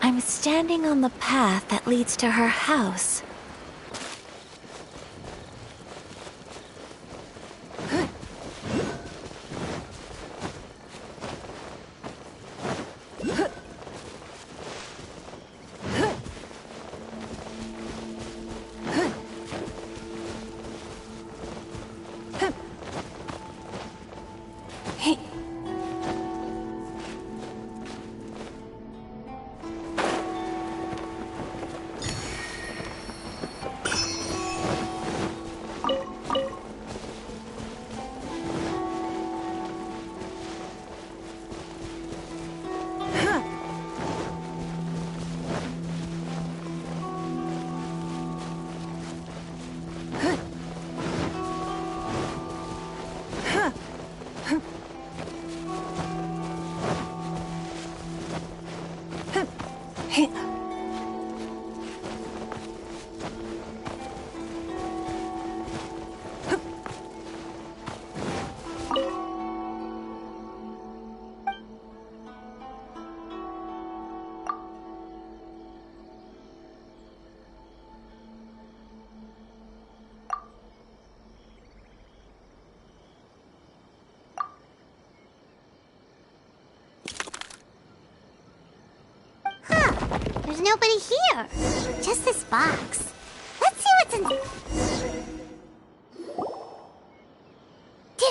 I'm standing on the path that leads to her house. There's nobody here. Just this box. Let's see what's in... Did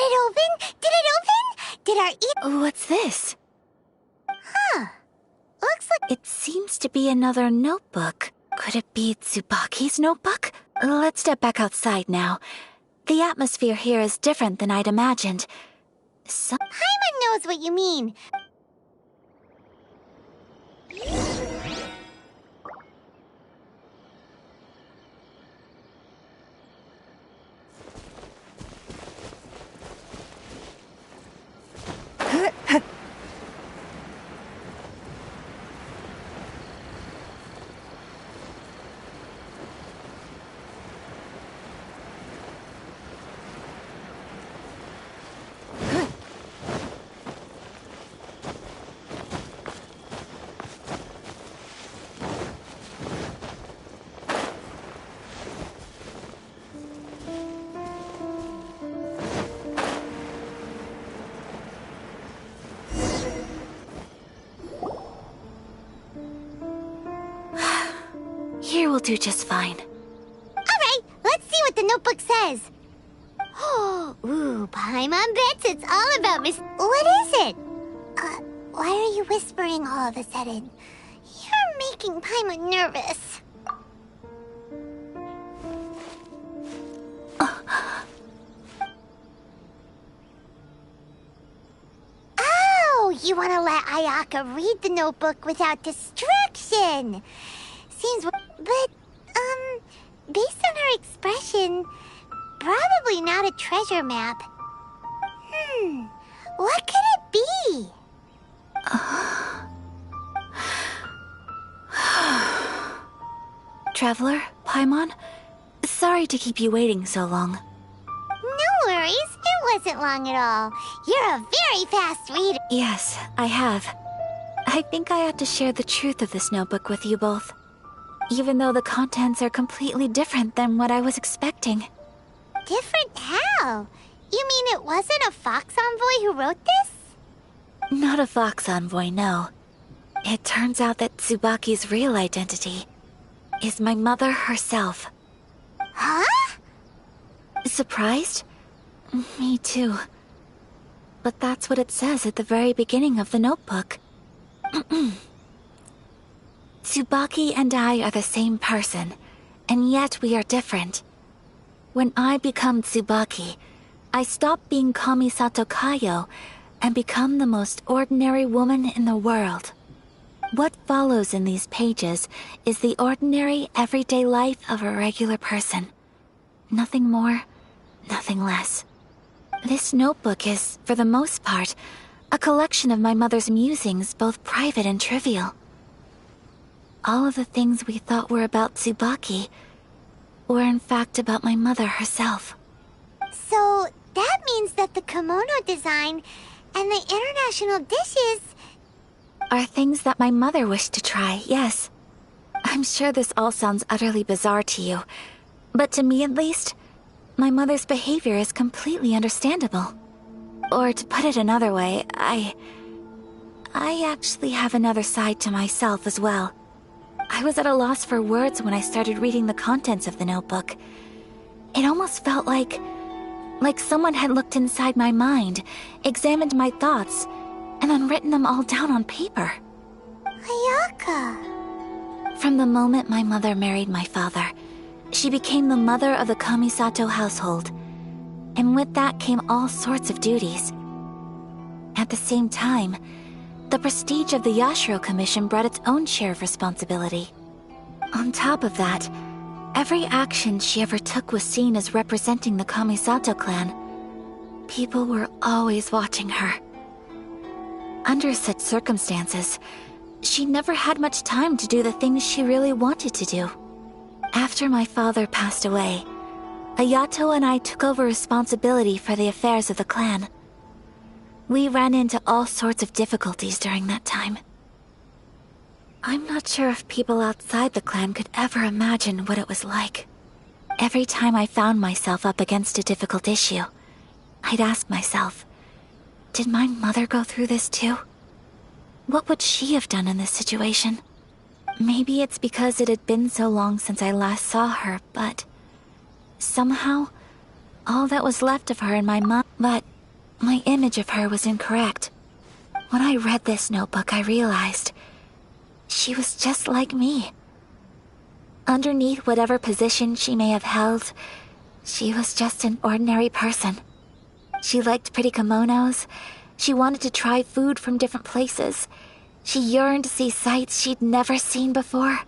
it open? Did it open? Did our What's this? Huh. Looks like... It seems to be another notebook. Could it be Tsubaki's notebook? Let's step back outside now. The atmosphere here is different than I'd imagined. Paimon knows what you mean. Here will do just fine. Alright, let's see what the notebook says. Ooh, Paimon bets it's all about Miss... What is it? Why are you whispering all of a sudden? You're making Paimon nervous. Oh, you want to let Ayaka read the notebook without distraction. Seems... But, based on her expression, probably not a treasure map. What could it be? Traveler, Paimon, sorry to keep you waiting so long. No worries, it wasn't long at all. You're a very fast reader. Yes, I have. I think I ought to share the truth of this notebook with you both. Even though the contents are completely different than what I was expecting. Different how? You mean it wasn't a Fox Envoy who wrote this? Not a Fox Envoy, no. It turns out that Tsubaki's real identity is my mother herself. Huh? Surprised? Me too. But that's what it says at the very beginning of the notebook. Tsubaki and I are the same person, And yet we are different. When I become Tsubaki, I stop being Kamisato Kayo and become the most ordinary woman in the world. What follows in these pages is the ordinary, everyday life of a regular person. Nothing more, nothing less. This notebook is, for the most part, a collection of my mother's musings, both private and trivial. All of the things we thought were about Tsubaki were in fact about my mother herself. So, that means that the kimono design and the international dishes are things that my mother wished to try, yes. I'm sure this all sounds utterly bizarre to you, but to me at least, my mother's behavior is completely understandable. Or to put it another way, I actually have another side to myself as well. I was at a loss for words when I started reading the contents of the notebook. It almost felt like someone had looked inside my mind, examined my thoughts, and then written them all down on paper. Ayaka. From the moment my mother married my father, she became the mother of the Kamisato household, and with that came all sorts of duties. At the same time, the prestige of the Yashiro Commission brought its own share of responsibility. On top of that, every action she ever took was seen as representing the Kamisato clan. People were always watching her. Under such circumstances, she never had much time to do the things she really wanted to do. After my father passed away, Ayato and I took over responsibility for the affairs of the clan. We ran into all sorts of difficulties during that time. I'm not sure if people outside the clan could ever imagine what it was like. Every time I found myself up against a difficult issue, I'd ask myself, did my mother go through this too? What would she have done in this situation? Maybe it's because it had been so long since I last saw her, but somehow, all that was left of her in my mind, but my image of her was incorrect. When I read this notebook, I realized she was just like me. Underneath whatever position she may have held, she was just an ordinary person. She liked pretty kimonos. She wanted to try food from different places. She yearned to see sights she'd never seen before.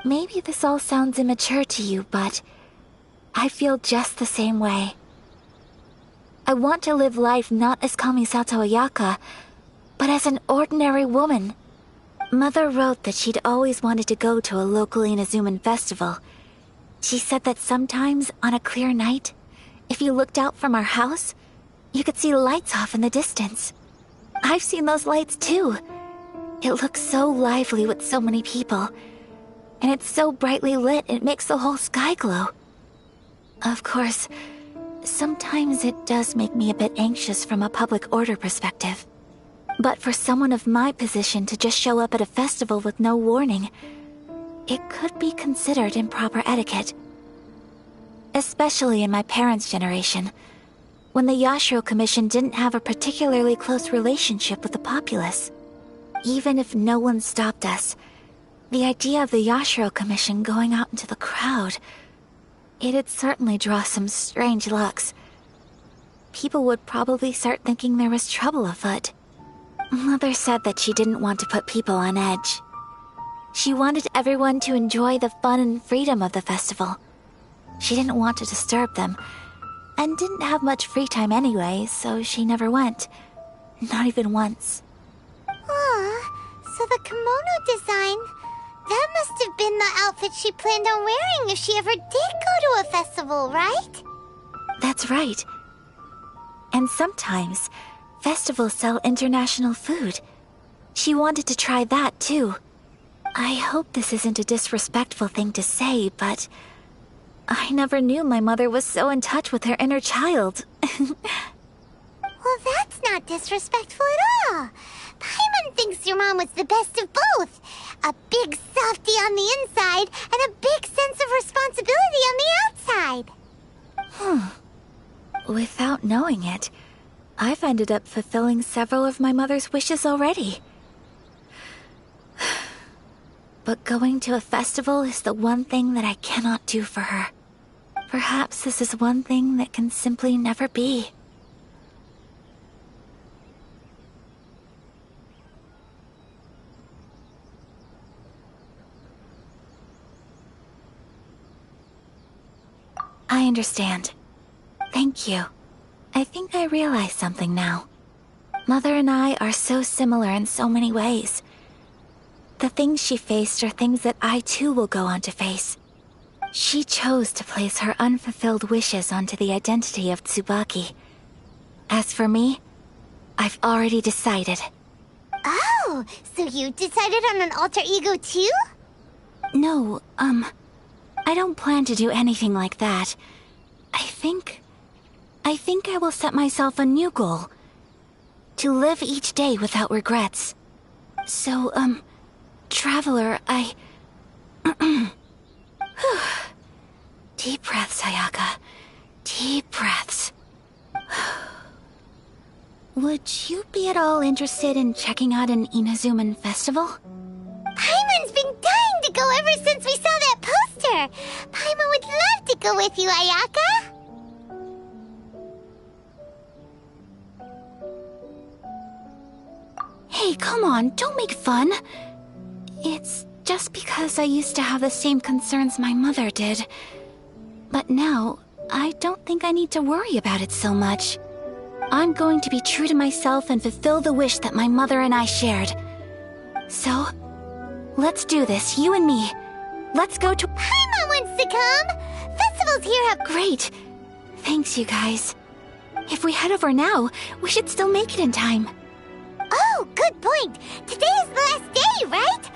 Maybe this all sounds immature to you, but I feel just the same way. I want to live life not as Kamisato Ayaka, but as an ordinary woman. Mother wrote that she'd always wanted to go to a local Inazuman festival. She said that sometimes, on a clear night, if you looked out from our house, you could see lights off in the distance. I've seen those lights too. It looks so lively with so many people, and it's so brightly lit it makes the whole sky glow. Of course, sometimes it does make me a bit anxious from a public order perspective. But for someone of my position to just show up at a festival with no warning, it could be considered improper etiquette. Especially in my parents' generation, when the Yashiro Commission didn't have a particularly close relationship with the populace. Even if no one stopped us, the idea of the Yashiro Commission going out into the crowd, it'd certainly draw some strange looks. People would probably start thinking there was trouble afoot. Mother said that she didn't want to put people on edge. She wanted everyone to enjoy the fun and freedom of the festival. She didn't want to disturb them, and didn't have much free time anyway, so she never went. Not even once. So the kimono design, that must have been the outfit she planned on wearing if she ever did go to a festival, right? That's right. And sometimes, festivals sell international food. She wanted to try that too. I hope this isn't a disrespectful thing to say, but I never knew my mother was so in touch with her inner child. Well, that's not disrespectful at all. Paimon thinks your mom was the best of both. A big softie on the inside and a big sense of responsibility on the outside. Without knowing it, I've ended up fulfilling several of my mother's wishes already. But going to a festival is the one thing that I cannot do for her. Perhaps this is one thing that can simply never be. I understand. Thank you. I think I realize something now. Mother and I are so similar in so many ways. The things she faced are things that I too will go on to face. She chose to place her unfulfilled wishes onto the identity of Tsubaki. As for me, I've already decided. Oh, so you decided on an alter ego too? No, I don't plan to do anything like that. I think I will set myself a new goal. To live each day without regrets. So, Traveler, Deep breaths, Ayaka. Deep breaths. Would you be at all interested in checking out an Inazuman festival? Paimon's been dying to go ever since we saw that poster! Paimon would love to go with you, Ayaka! Hey, come on, don't make fun. It's just because I used to have the same concerns my mother did. But now, I don't think I need to worry about it so much. I'm going to be true to myself and fulfill the wish that my mother and I shared. So, let's do this, you and me. Let's go to— Paimon wants to come! Festivals here have— Great. Thanks, you guys. If we head over now, we should still make it in time. Oh, good point! Today is the last day, right?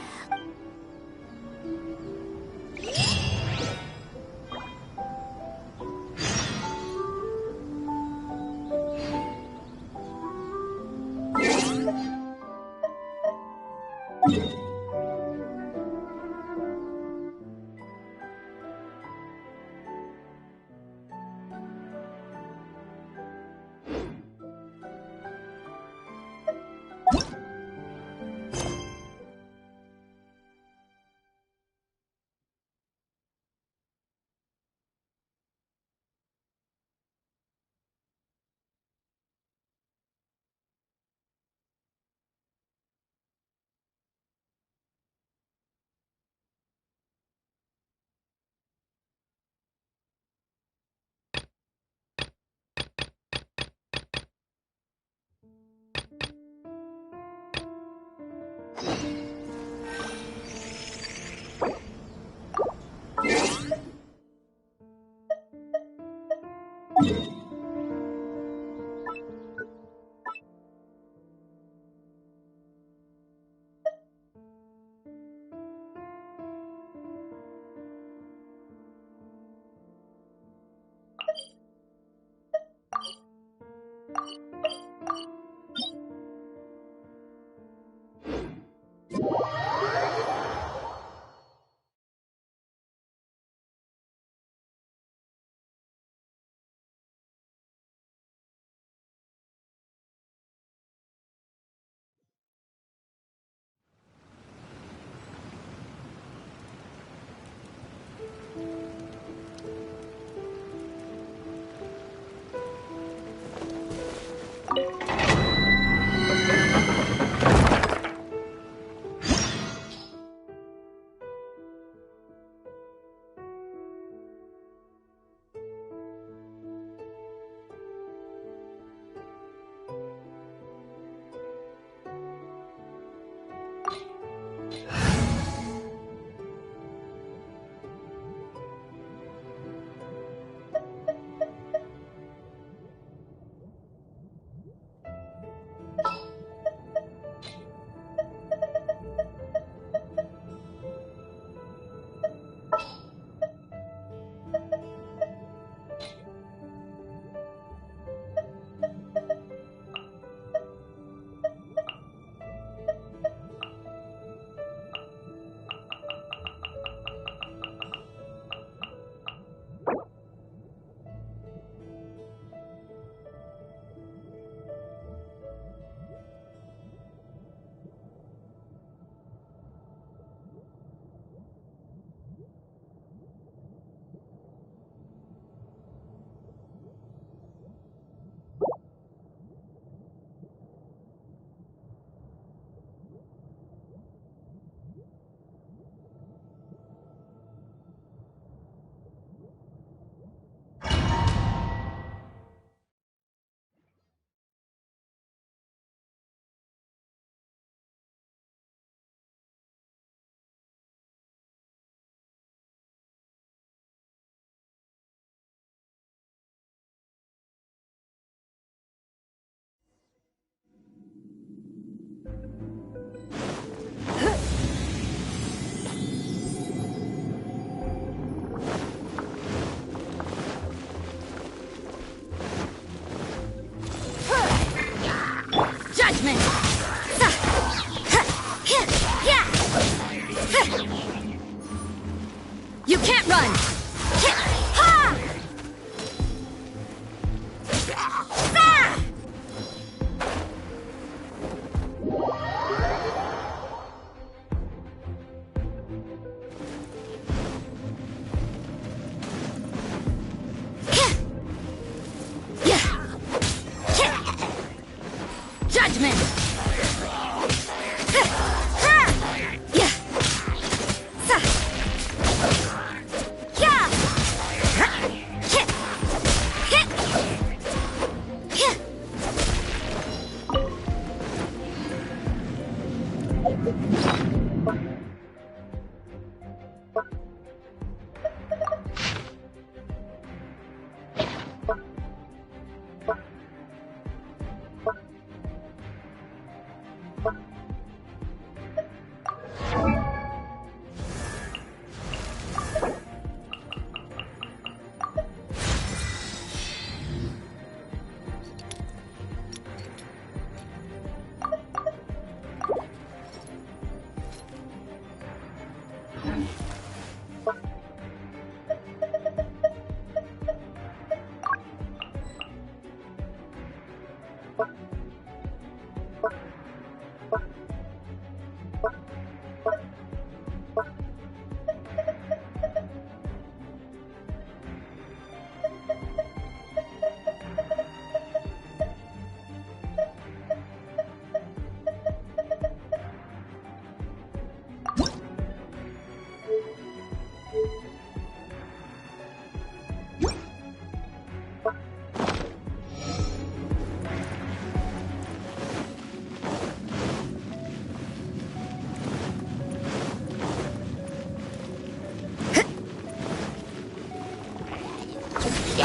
You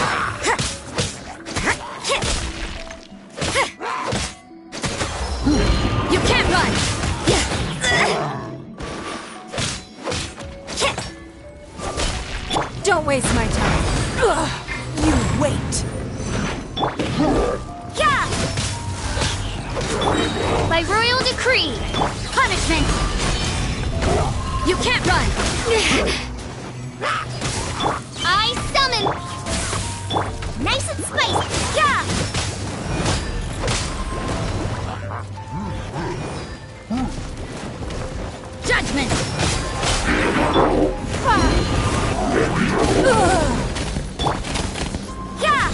can't run! Don't waste my time. You wait. Yeah! By royal decree, punishment! You can't run! I summon! Nice and spicy! Yeah! Judgment! Yeah!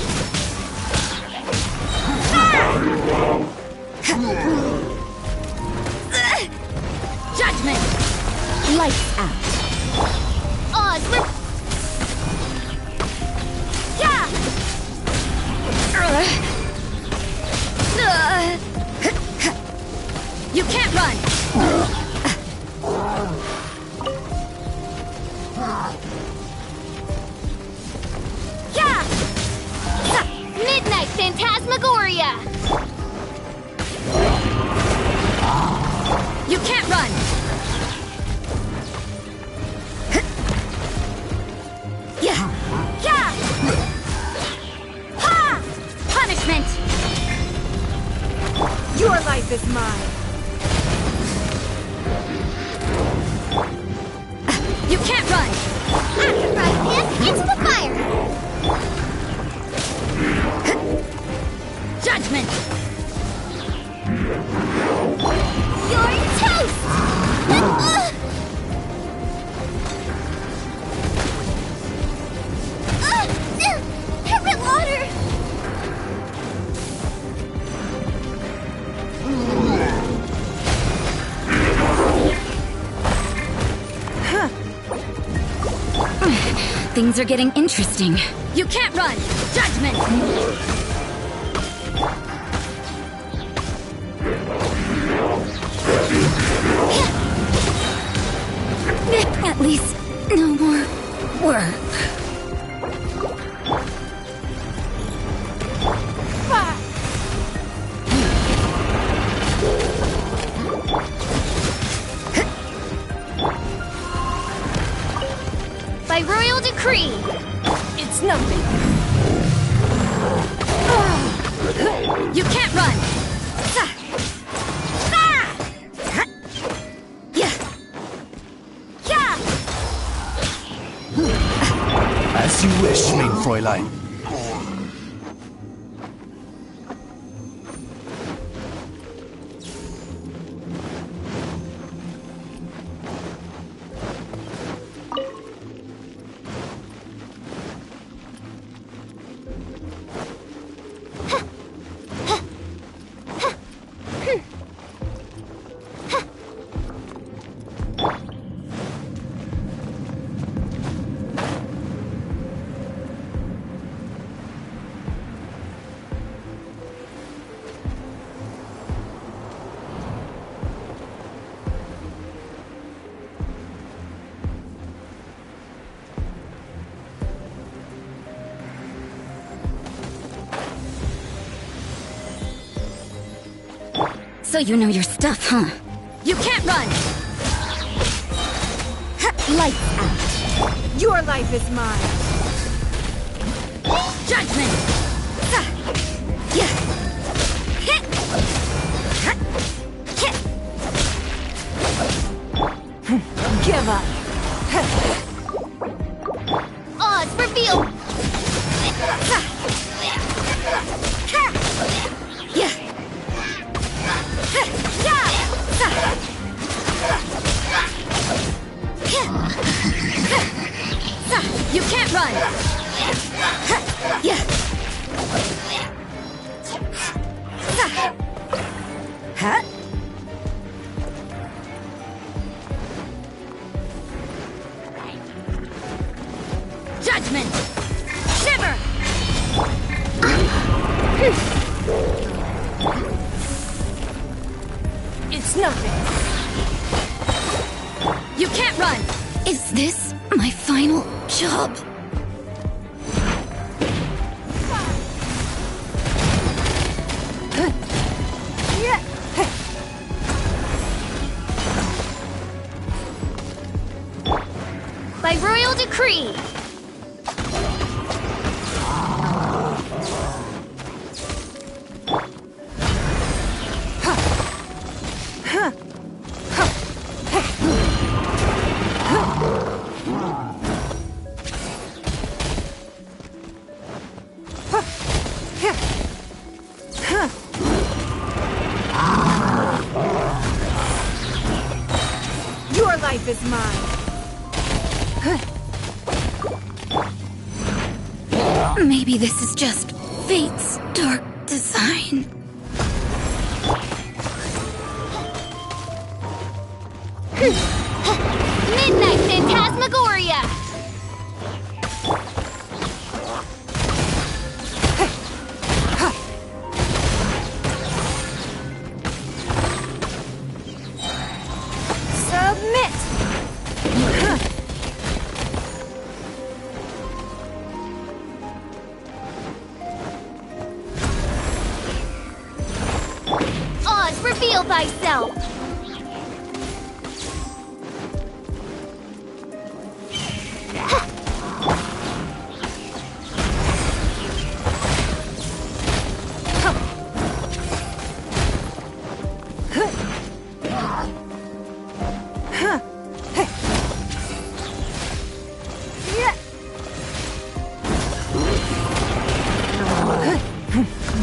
Judgment! Lights out. Oz, we're... Yeah! You can't run! Yeah! Midnight Phantasmagoria! You can't run! Yeah! Yeah! Ha! Punishment! Your life is mine. You can't run! After Frostpants, into the fire! Judgment! You're toast! Hermit water! Things are getting interesting. You can't run! Judgment! At least, no more work. By royal decree, It's nothing. you can't run! Yeah! Yeah! As you wish, mein Fräulein. So you know your stuff, huh? You can't run! Lights out! Your life is mine. Judgment! Yeah! Give up. Oz, reveal! Yeah! You can't run! Yeah! Huh? Judgment! Shiver! It's nothing. You can't run! Is this my final job? decree! Your life is mine. Maybe this is just fate's dark design. Midnight Phantasmagoria! Submit! Oz, reveal thyself!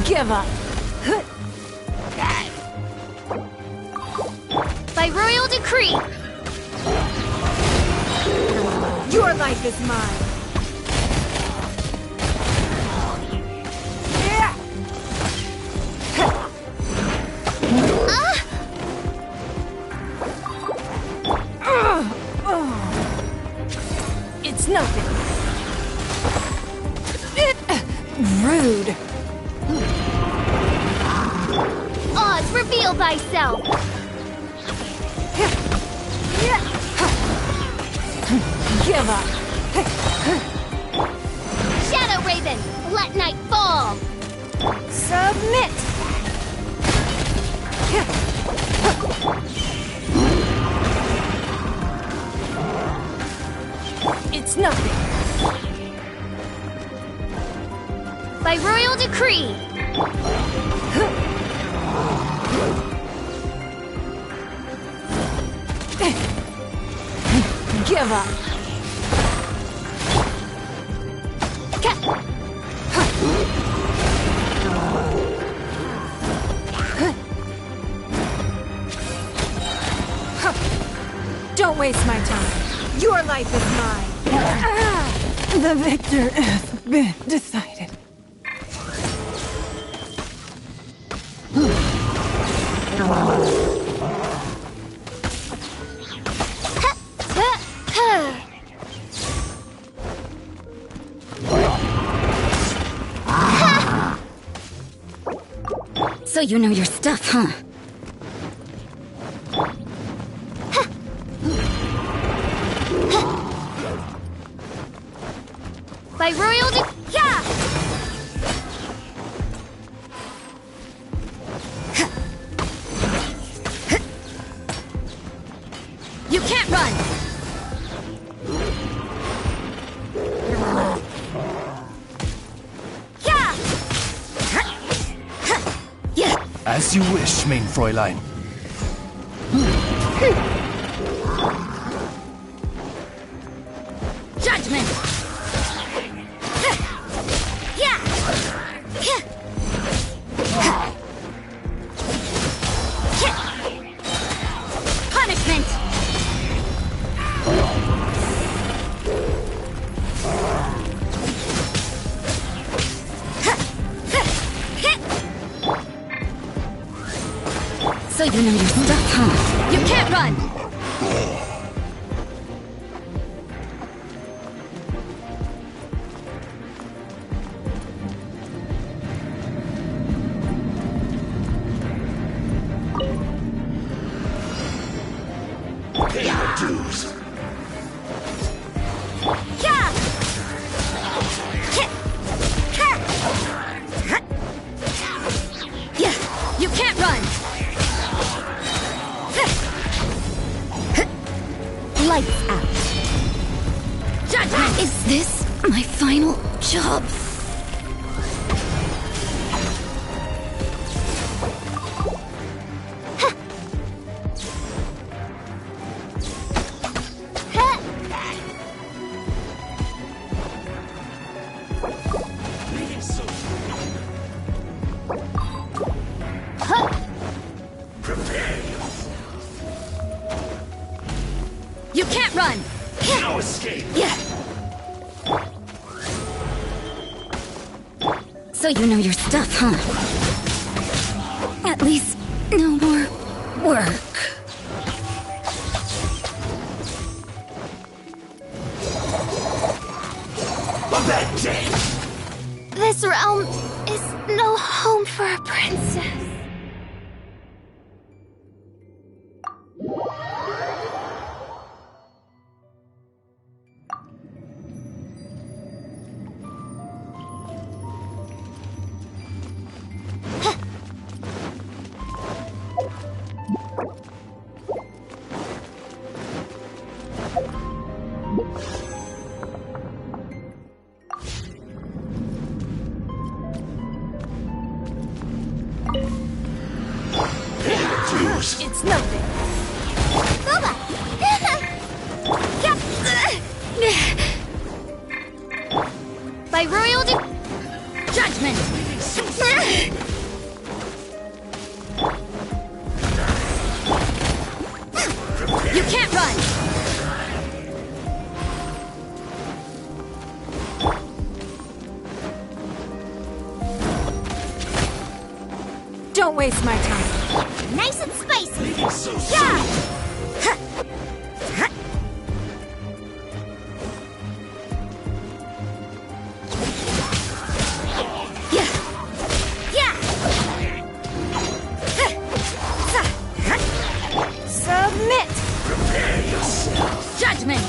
Give up. By royal decree! Your life is mine. It's nothing. Rude. Oz, reveal thyself! Give up. Shadow Raven, let night fall! Submit. It's nothing. By royal decree! Give up. Don't waste my time. Your life is mine. The victor has been decided. So you know your stuff, huh? By royal yeah! You can't run! As you wish, main Fräulein. Judgment! Punishment! So you know your stuff, huh? You can't run! Pay your dues. You can't run! final job. You can't run! No escape! Yeah. So you know your stuff, huh? At least, no more work. Of that day! This realm is no home for a princess. It's nothing. Boba! By royal judgment. You can't run. Don't waste my time. Nice and spicy! Yeah! Submit! Prepare yourself! Judgment.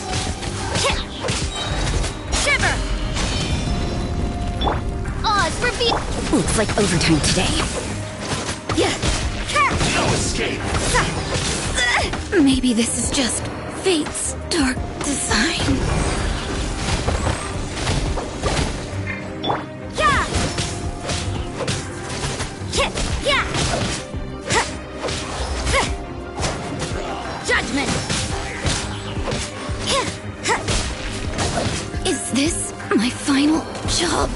Shiver. Oz, reveal! Looks like overtime today. No escape! Maybe this is just fate's dark design. Judgment! Is this my final job?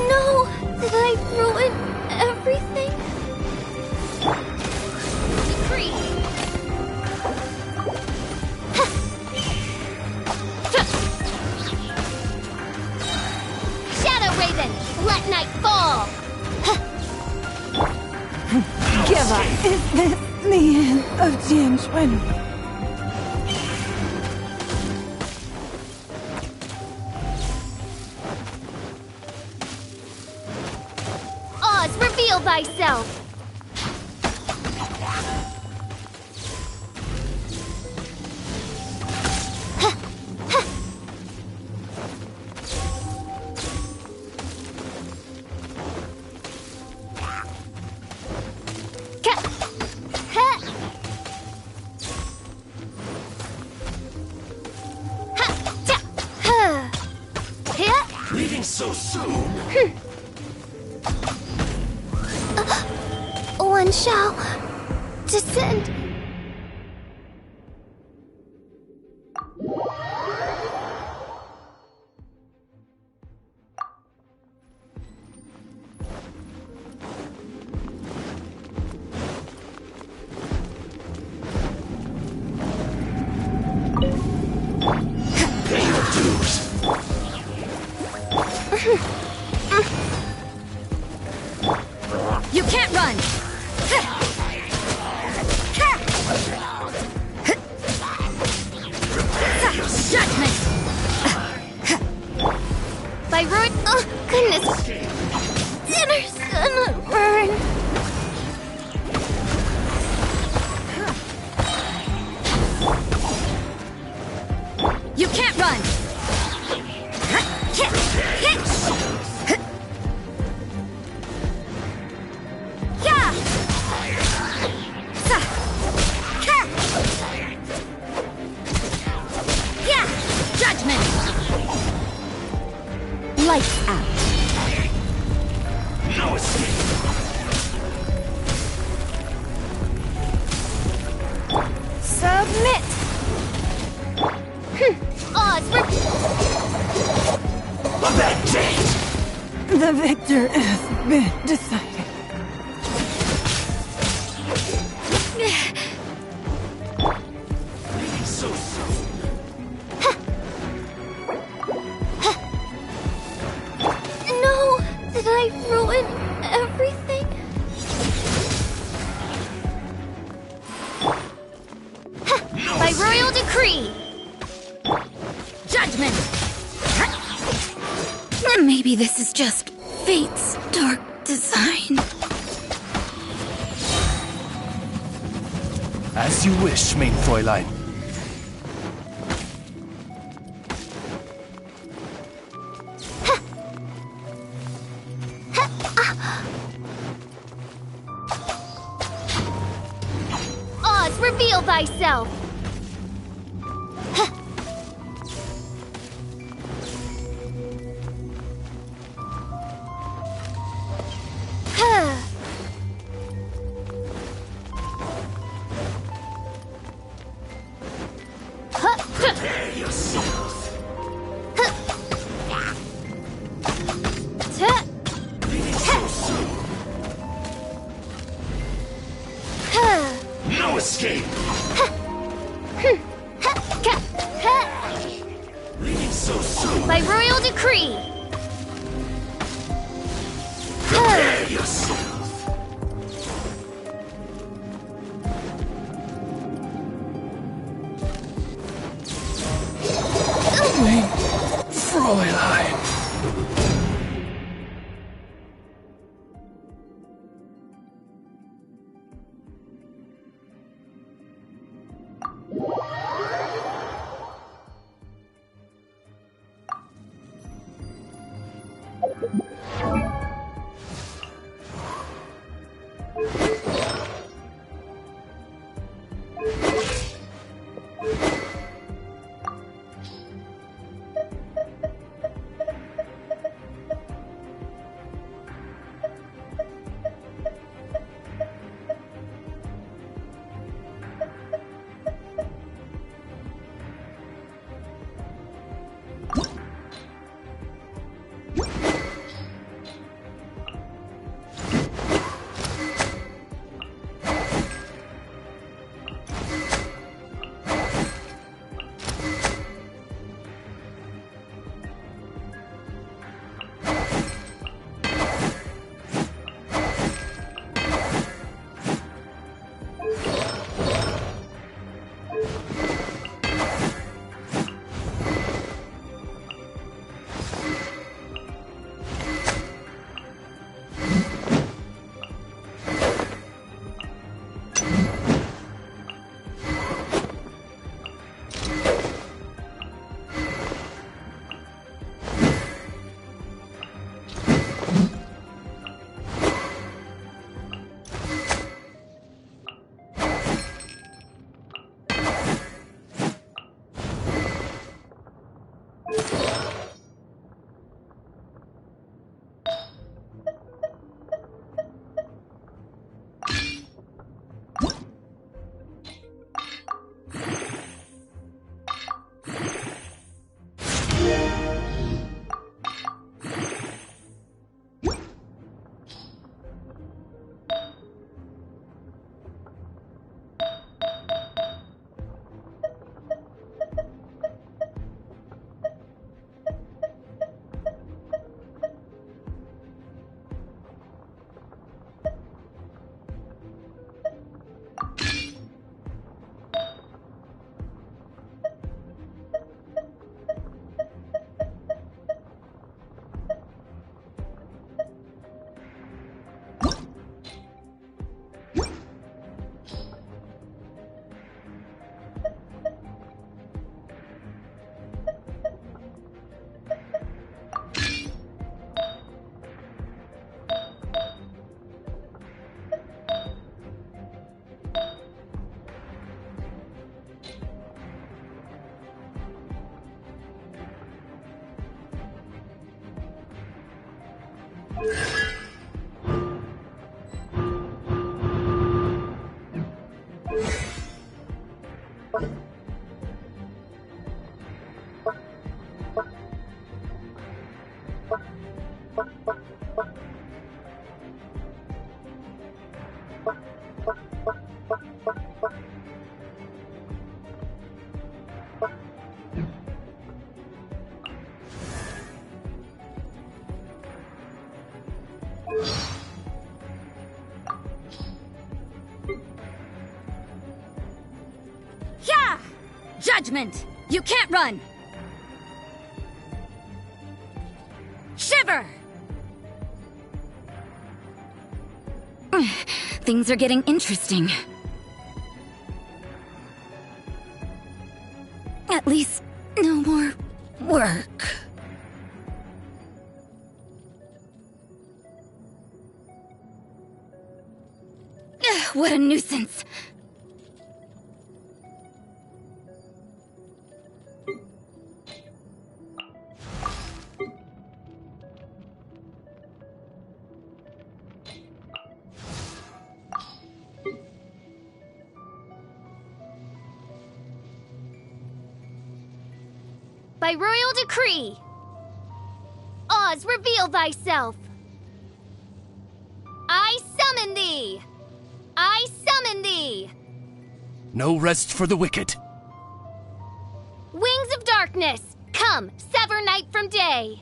No! Did I ruin everything? Decree! Shadow Raven, let night fall! Give up. Is this the end of Jianxuan? Oz, reveal thyself! Leaving so soon? One shall descend. Pay your dues! You can't run! Submit! Odds for... The victor has been decided. No! Did I ruin everything? By royal decree! Judgment! Maybe this is just fate's dark design. As you wish, main Fräulein. Oz, reveal thyself! No escape! Leaving so soon! By royal decree! Prepare yourself! Main Fräulein. Yeah! Judgment! You can't run! Shiver! Things are getting interesting. At least, no more work. What a nuisance! By royal decree, Oz, reveal thyself. I summon thee. I summon thee. No rest for the wicked. Wings of darkness, come, sever night from day.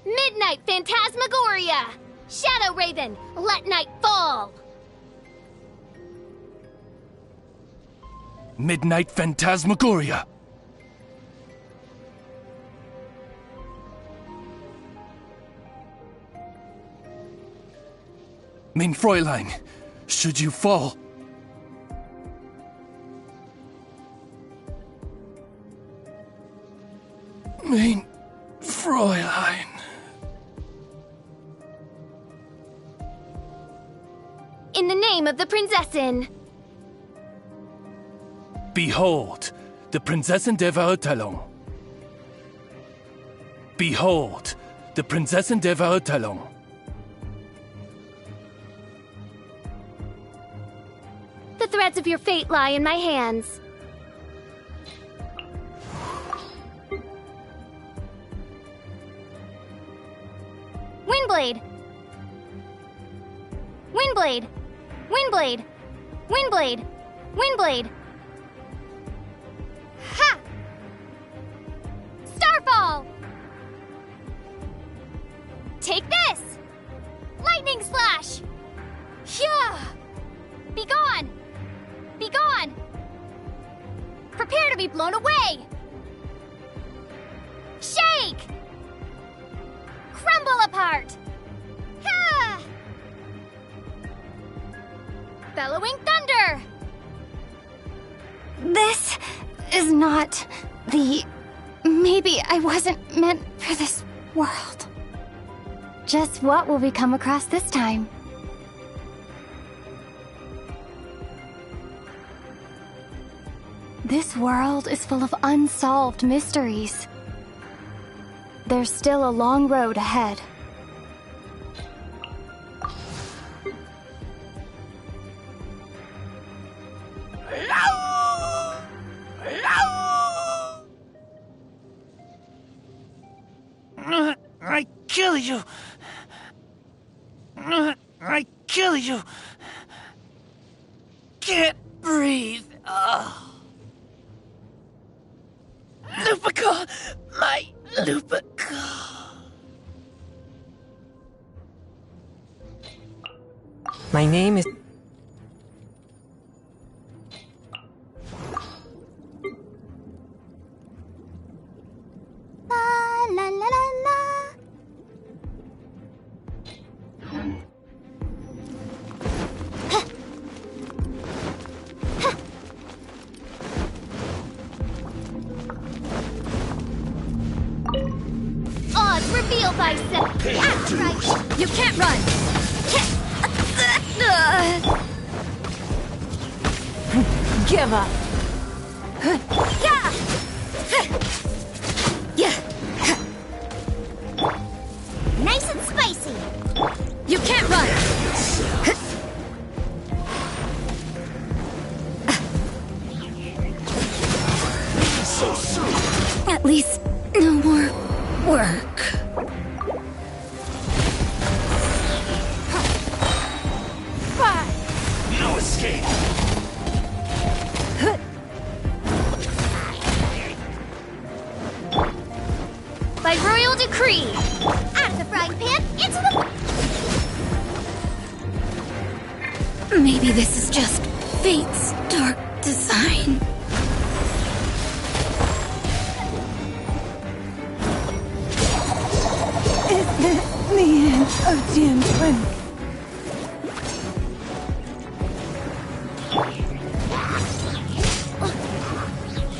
Midnight phantasmagoria, shadow raven, let night fall. Midnight Phantasmagoria. Mein Fräulein, should you fall. Mein Fräulein. In the name of the Prinzessin. Behold, the Prinzessin der Verurteilung. Behold, the Prinzessin der Verurteilung. The threads of your fate lie in my hands. Windblade! Windblade! Windblade! Windblade! Windblade! Ha! Starfall! Take this! Lightning slash! Yeah! Be gone! Be gone! Prepare to be blown away! Shake! Crumble apart! Ha! Bellowing thunder! This is not the... Maybe I wasn't meant for this world. Just what will we come across this time? This world is full of unsolved mysteries. There's still a long road ahead. I kill you. I kill you. Can't breathe. Lupica, my Lupica. My name is... La la la la la. Oz, reveal thyself! That's right! You can't run! Give up! Yeah! Nice and spicy! You can't run! At least, no more work. No escape! By royal decree! Out of the frying pan, into the... Maybe this is just fate's dark design. The end of Jim Twin.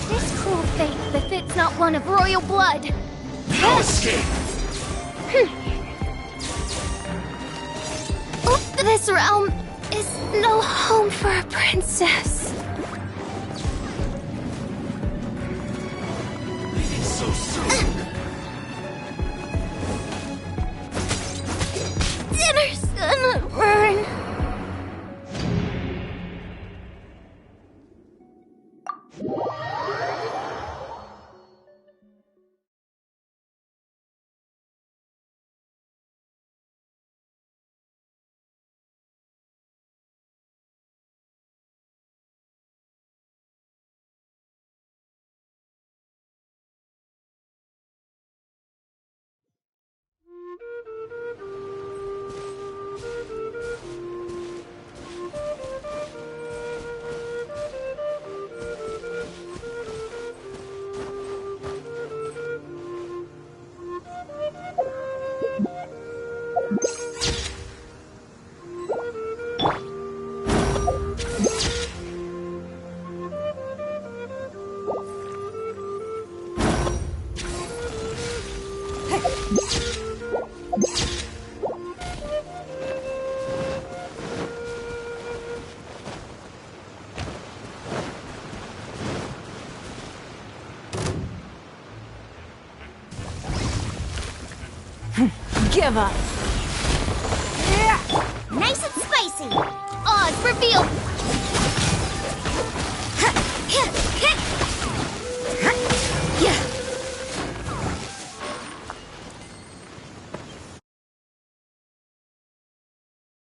This cruel fate befits not one of royal blood. No escape! This realm is no home for a princess. Leaving so soon! Dinner's gonna burn. Give up. Nice and spicy. Oz, reveal!